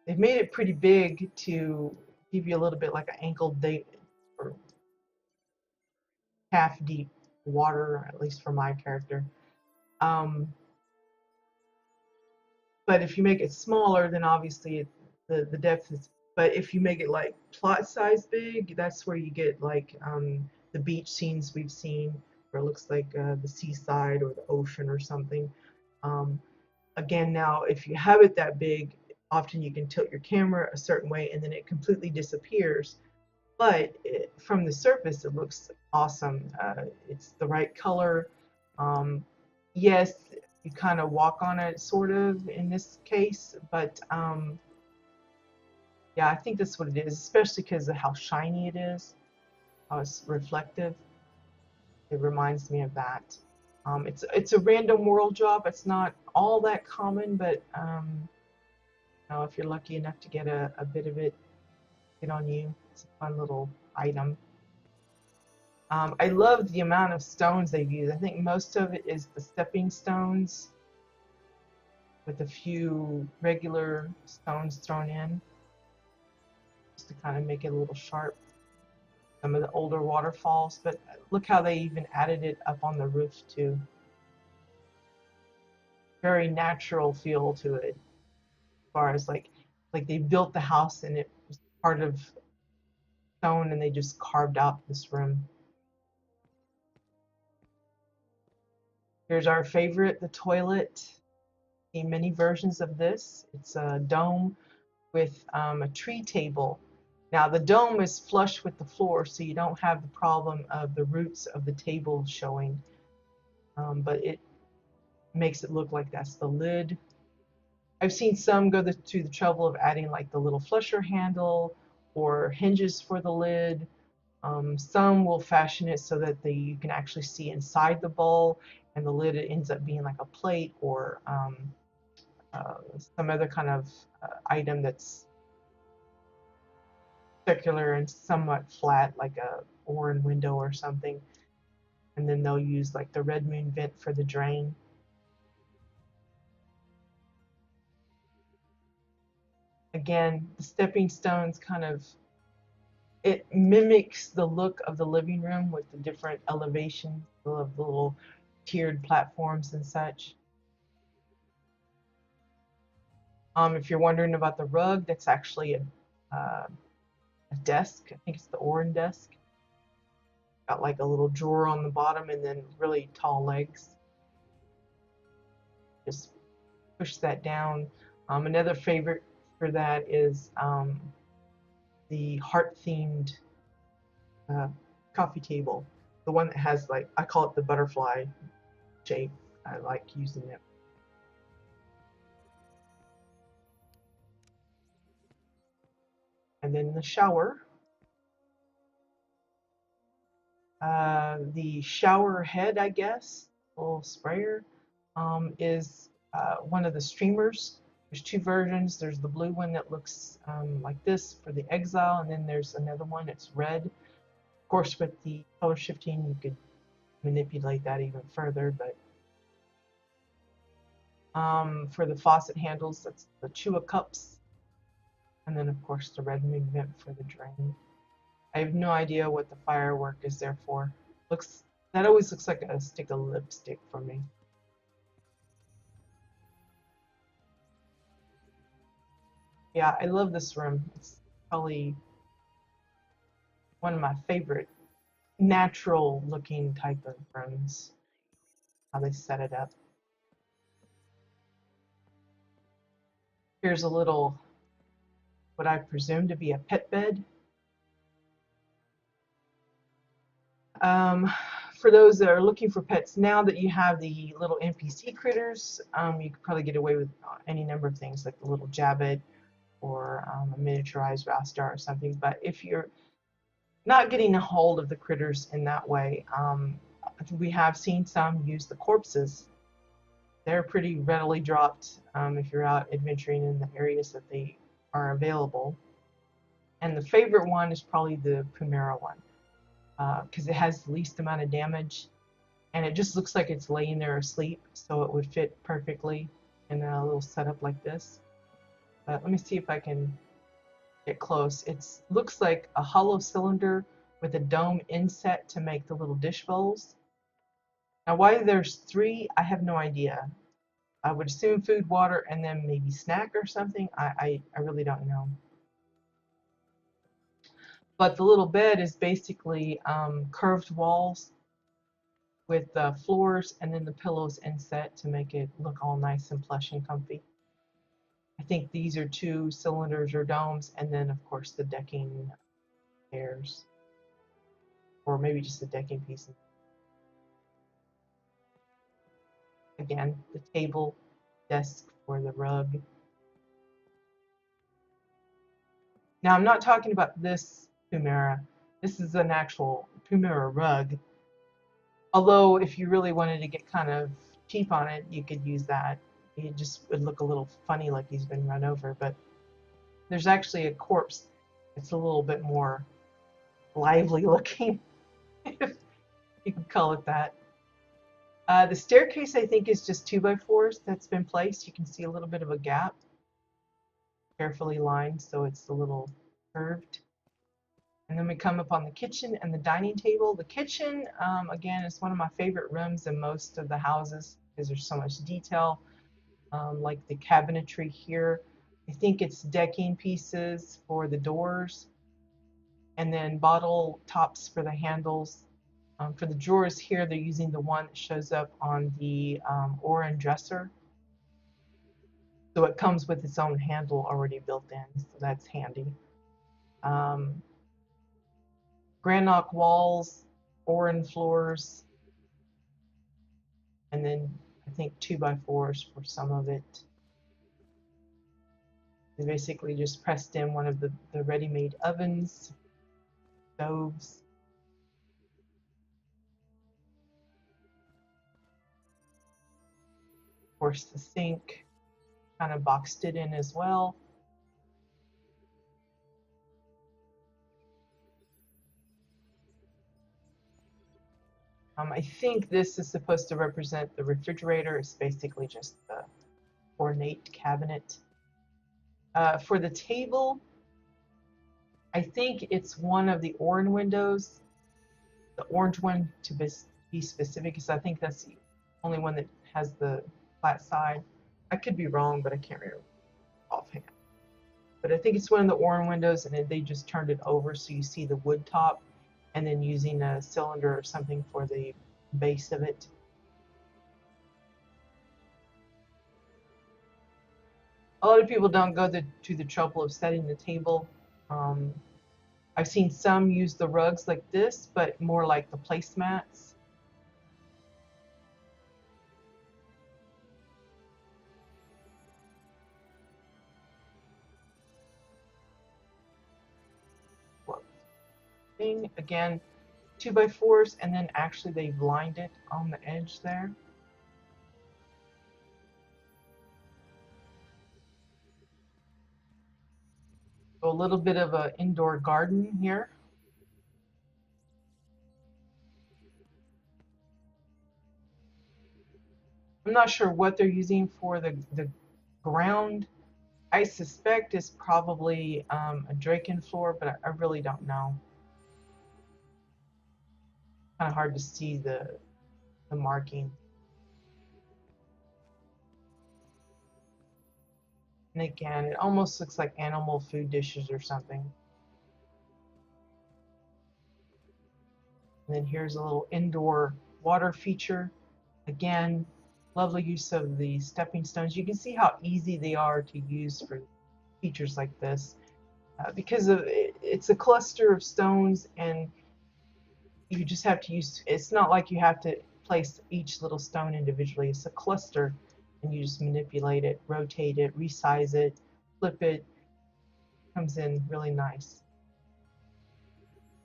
they've made it pretty big to give you a little bit like an ankle deep or half deep water, at least for my character. But if you make it smaller, then obviously the depth is. But if you make it like plot size big, that's where you get like the beach scenes we've seen, where it looks like the seaside or the ocean or something. Again, now if you have it that big, often you can tilt your camera a certain way and then it completely disappears. But from the surface, it looks awesome. It's the right color. Yes, you kind of walk on it, sort of, in this case, but yeah, I think that's what it is, especially because of how shiny it is, how it's reflective. It reminds me of that. It's a random world job. It's not all that common, but if you're lucky enough to get a bit of it, get on you. It's a fun little item. I love the amount of stones they've used. I think most of it is the stepping stones with a few regular stones thrown in just to kind of make it a little sharp. Some of the older waterfalls, but look how they even added it up on the roof too. Very natural feel to it, as far as like they built the house and it was part of stone and they just carved out this room. Here's our favorite, the toilet. See many versions of this. It's a dome with a tree table. Now the dome is flush with the floor, so you don't have the problem of the roots of the table showing, but it makes it look like that's the lid. I've seen some go to the trouble of adding like the little flusher handle or hinges for the lid. Some will fashion it so that you can actually see inside the bowl, and the lid ends up being like a plate or uh, some other kind of item that's circular and somewhat flat, like a orange window or something. And then they'll use like the red moon vent for the drain. Again, the stepping stones kind of, it mimics the look of the living room with the different elevations of the little tiered platforms and such. If you're wondering about the rug, that's actually a desk. I think it's the Orin desk. Got like a little drawer on the bottom and then really tall legs. Just push that down. Another favorite for that is the heart-themed uh, coffee table. The one that has like, I call it the butterfly shape. I like using it. And then the shower. The shower head, I guess, little sprayer, is one of the streamers. There's two versions. There's the blue one that looks like this for the Exile, and then there's another one. It's red. Of course, with the color shifting, you could manipulate that even further. But for the faucet handles, that's the Chua cups, and then of course the red moon vent for the drain. I have no idea what the firework is there for. Looks That always looks like a stick of lipstick for me. Yeah, I love this room. It's probably one of my favorite natural looking type of rooms. How they set it up. Here's a little, what I presume to be a pet bed. Um, for those that are looking for pets, now that you have the little NPC critters, you could probably get away with any number of things like the little Jabbit or a miniaturized WildStar or something. But if you're not getting a hold of the critters in that way, we have seen some use the corpses. They're pretty readily dropped if you're out adventuring in the areas that they are available. And the favorite one is probably the Primera one because it has the least amount of damage and it just looks like it's laying there asleep, so it would fit perfectly in a little setup like this. But let me see if I can get close. It looks like a hollow cylinder with a dome inset to make the little dish bowls. Now why there's three, I have no idea. I would assume food, water, and then maybe snack or something. I really don't know. But the little bed is basically curved walls with floors and then the pillows inset to make it look all nice and plush and comfy. I think these are two cylinders or domes, and then of course the decking pairs, or maybe just the decking pieces. Again, the table, desk for the rug. Now I'm not talking about this Primera. This is an actual Primera rug. Although if you really wanted to get kind of cheap on it, you could use that. It just would look a little funny like he's been run over, but there's actually a corpse. It's a little bit more lively looking, if you can call it that. The staircase, I think, is just 2x4s that's been placed. You can see a little bit of a gap, carefully lined, so it's a little curved. And then we come upon the kitchen and the dining table. The kitchen, again, is one of my favorite rooms in most of the houses because there's so much detail, like the cabinetry here. I think it's decking pieces for the doors and then bottle tops for the handles. For the drawers here, they're using the one that shows up on the Orin dresser. So it comes with its own handle already built in, so that's handy. Granite walls, Orin floors, and then I think 2x4s for some of it. They basically just pressed in one of the ready-made ovens, stoves. course, the sink kind of boxed it in as well. I think this is supposed to represent the refrigerator. It's basically just the ornate cabinet. For the table, I think it's one of the orange windows, the orange one to be specific, because I think that's the only one that has the flat side. I could be wrong, but I can't remember offhand. But I think it's one of the orange windows, and they just turned it over so you see the wood top, and then using a cylinder or something for the base of it. A lot of people don't go to the trouble of setting the table. I've seen some use the rugs like this, but more like the placemats. Thing again, 2x4s, and then actually they've lined it on the edge there. So a little bit of an indoor garden here. I'm not sure what they're using for the ground. I suspect it's probably a Draken floor, but I really don't know. Kind of hard to see the marking. And again, it almost looks like animal food dishes or something. And then here's a little indoor water feature. Again, lovely use of the stepping stones. You can see how easy they are to use for features like this. Because it's a cluster of stones, and you just have to use, it's not like you have to place each little stone individually. It's a cluster, and you just manipulate it, rotate it, resize it, flip it. Comes in really nice.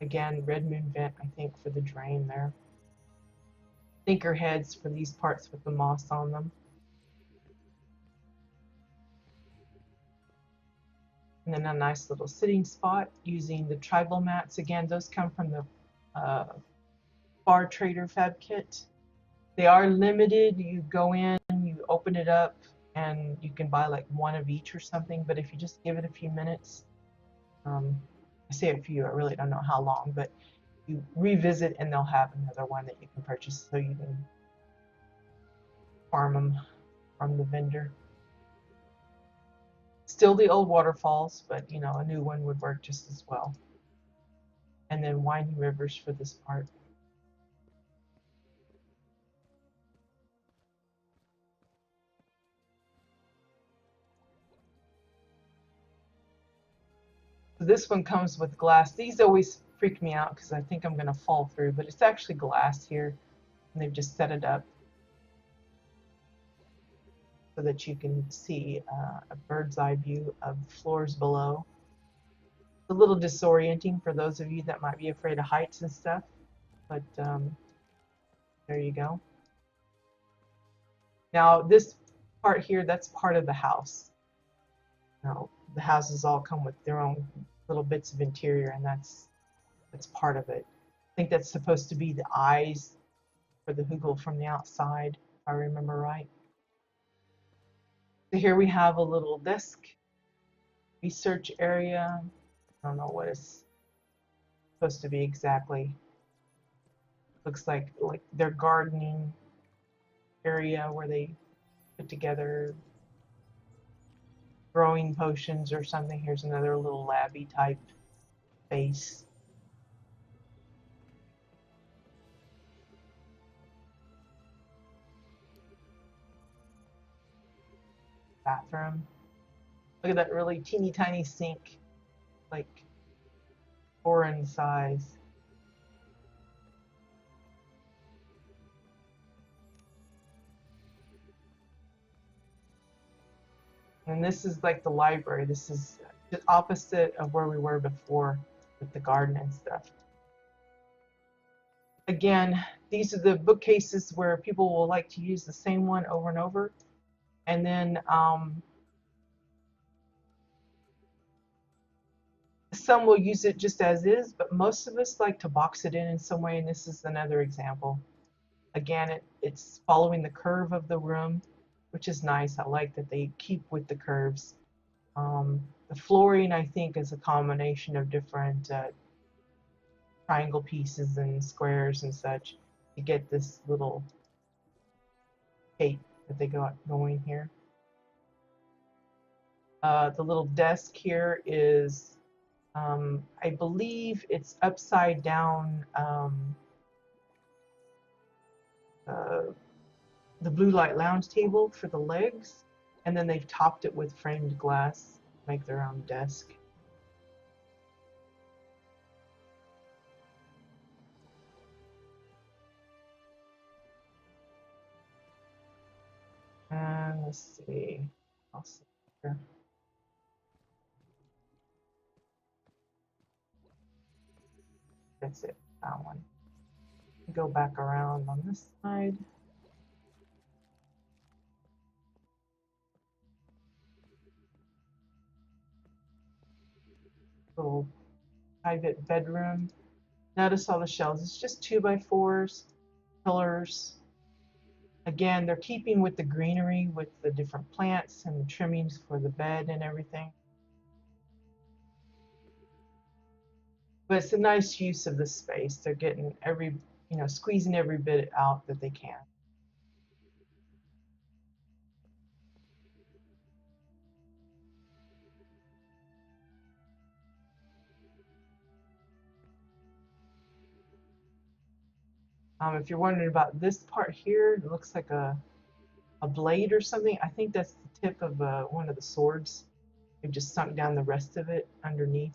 Again, red moon vent, I think, for the drain there. Thinker heads for these parts with the moss on them. And then a nice little sitting spot using the tribal mats. Again, those come from the Bar Trader Fab Kit. They are limited. You go in, you open it up, and you can buy like one of each or something. But if you just give it a few minutes, I say a few, I really don't know how long, but you revisit and they'll have another one that you can purchase, so you can farm them from the vendor. Still the old waterfalls, but you know, a new one would work just as well. And then winding rivers for this part. So this one comes with glass. These always freak me out because I think I'm going to fall through, but it's actually glass here, and they've just set it up so that you can see a bird's eye view of floors below. It's a little disorienting for those of you that might be afraid of heights and stuff, but there you go. Now this part here, that's part of the house. Now the houses all come with their own little bits of interior, and that's part of it. I think that's supposed to be the eyes for the hugel from the outside, if I remember right. So here we have a little desk, research area. I don't know what it's supposed to be exactly. Looks like their gardening area where they put together growing potions or something. Here's another little labby type base. Bathroom. Look at that really teeny tiny sink, like foreign size. And this is like the library. This is the opposite of where we were before with the garden and stuff. Again, these are the bookcases where people will like to use the same one over and over. And then some will use it just as is, but most of us like to box it in some way, and this is another example. Again, it's following the curve of the room, which is nice. I like that they keep with the curves. The flooring, I think, is a combination of different triangle pieces and squares and such to get this little shape that they got going here. The little desk here is, I believe it's upside down, the blue light lounge table for the legs, and then they've topped it with framed glass to make their own desk. And let's see, I'll see here. That's it, that one. Go back around on this side. Little private bedroom. Notice all the shelves. It's just 2x4s, pillars. Again, they're keeping with the greenery with the different plants and the trimmings for the bed and everything. But it's a nice use of the space. They're getting squeezing every bit out that they can. If you're wondering about this part here, it looks like a blade or something. I think that's the tip of one of the swords. They've just sunk down the rest of it underneath.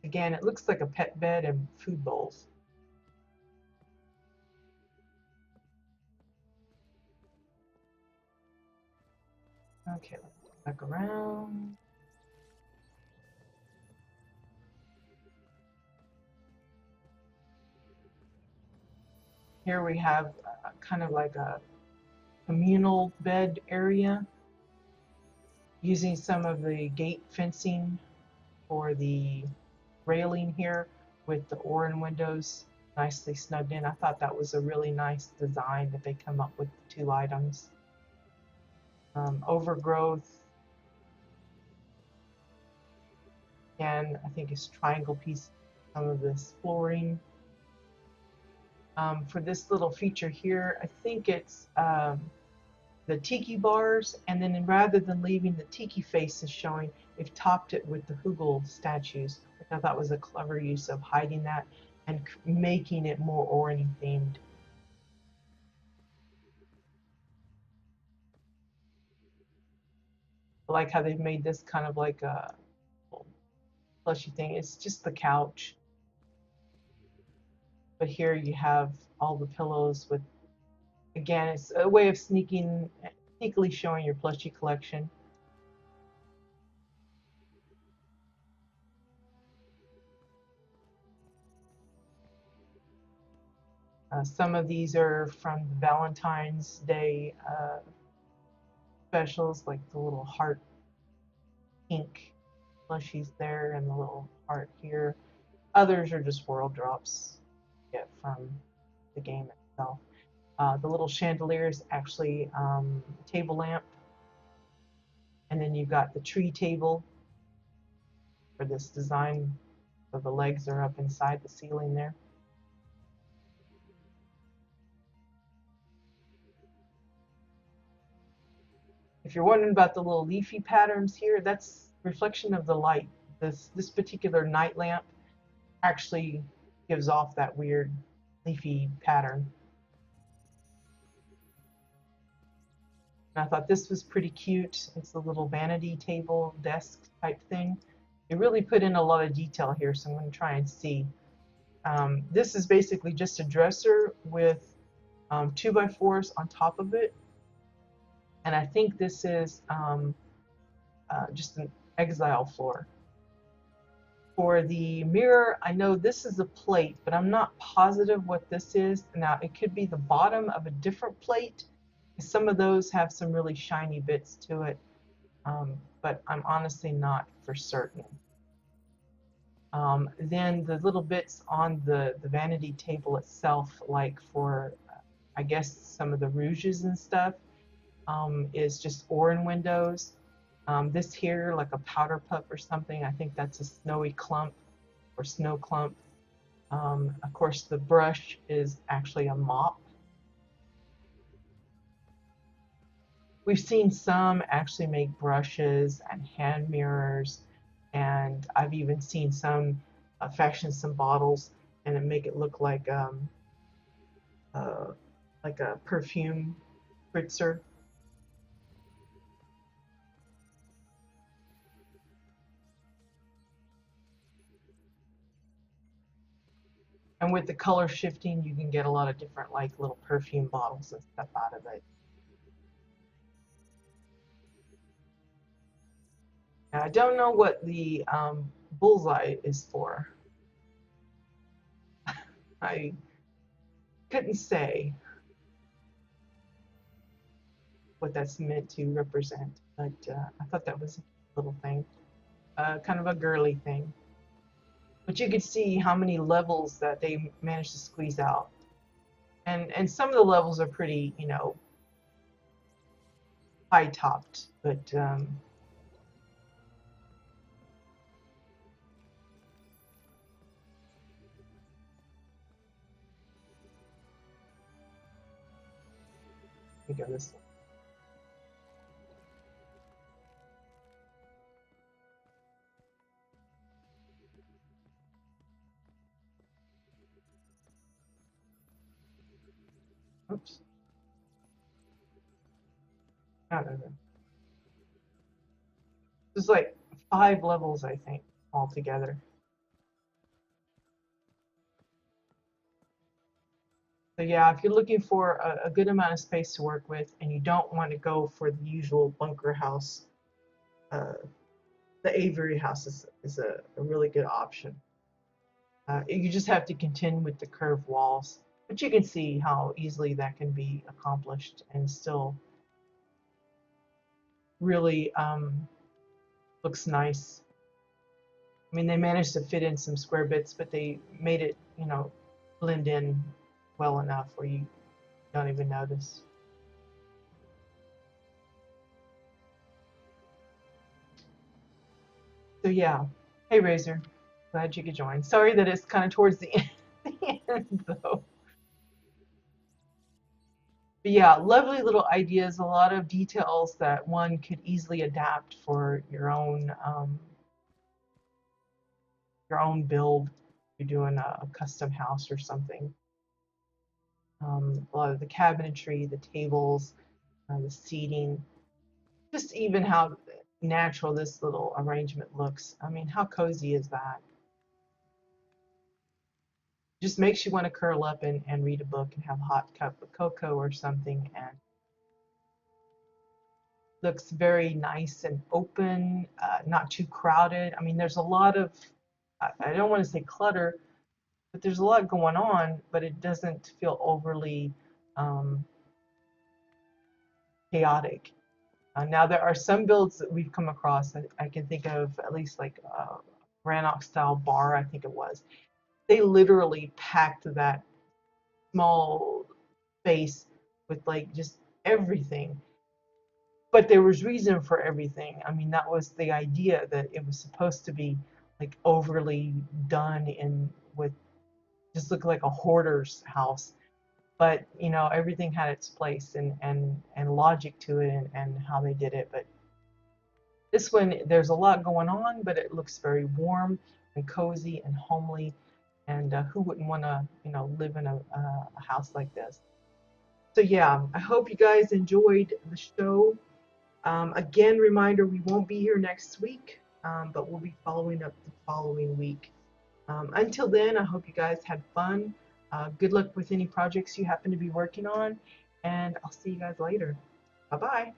Again, it looks like a pet bed and food bowls. Okay, let's go back around. Here we have kind of like a communal bed area using some of the gate fencing for the railing here with the Oran windows nicely snugged in. I thought that was a really nice design that they come up with the two items. Overgrowth, again, I think it's triangle piece, some of this flooring. For this little feature here, I think it's the tiki bars, and then rather than leaving the tiki faces showing, they've topped it with the Hugel statues, which I thought was a clever use of hiding that and making it more Oran themed. I like how they've made this kind of like a plushy thing. It's just the couch. But here you have all the pillows with, again, it's a way of sneakily showing your plushie collection. Some of these are from the Valentine's Day specials, like the little heart pink plushies there and the little heart here. Others are just world drops you get from the game itself. The little chandelier is actually a table lamp. And then you've got the tree table for this design. So the legs are up inside the ceiling there. If you're wondering about the little leafy patterns here, that's reflection of the light. This particular night lamp actually gives off that weird leafy pattern. And I thought this was pretty cute. It's a little vanity table desk type thing. They really put in a lot of detail here, so I'm going to try and see. This is basically just a dresser with 2x4s on top of it. And I think this is just an exile floor. For the mirror, I know this is a plate, but I'm not positive what this is. Now, it could be the bottom of a different plate. Some of those have some really shiny bits to it, but I'm honestly not for certain. Then the little bits on the vanity table itself, like for, I guess, some of the rouges and stuff, is just Orin windows. This here, like a powder puff or something, I think that's a snowy clump or snow clump. Of course, the brush is actually a mop. We've seen some actually make brushes and hand mirrors, and I've even seen some fashion some bottles and make it look uh, like a perfume spritzer. And with the color shifting, you can get a lot of different like little perfume bottles and stuff out of it. Now, I don't know what the bullseye is for. I couldn't say what that's meant to represent, but I thought that was a little thing, kind of a girly thing. But you could see how many levels that they managed to squeeze out, and some of the levels are pretty, you know, high topped, but you go this. Oops. I don't know. There's like 5 levels, I think, altogether. So yeah, if you're looking for a good amount of space to work with and you don't want to go for the usual bunker house, uh, the Avery house is a really good option. You just have to contend with the curved walls, but you can see how easily that can be accomplished and still really looks nice. I mean, they managed to fit in some square bits, but they made it, you know, blend in well enough where you don't even notice. So yeah, hey Razor, glad you could join. Sorry that it's kind of towards the end, the end though. But yeah, lovely little ideas, a lot of details that one could easily adapt for your own build. You're doing a custom house or something. A lot of the cabinetry, the tables, the seating, just even how natural this little arrangement looks. I mean, how cozy is that? Just makes you want to curl up and read a book and have a hot cup of cocoa or something, and looks very nice and open, not too crowded. I mean, there's a lot of, I don't want to say clutter, but there's a lot going on, but it doesn't feel overly um, chaotic. Now, there are some builds that we've come across that I can think of, at least like Rannoch style bar, I think it was. They literally packed that small space with like just everything. But there was reason for everything. I mean, that was the idea, that it was supposed to be like overly done in with just look like a hoarder's house. But you know, everything had its place and logic to it, and how they did it. But this one, there's a lot going on, but it looks very warm and cozy and homely. And who wouldn't want to, you know, live in a house like this? So yeah, I hope you guys enjoyed the show. Again, reminder, we won't be here next week, but we'll be following up the following week. Until then, I hope you guys had fun. Good luck with any projects you happen to be working on, and I'll see you guys later. Bye-bye.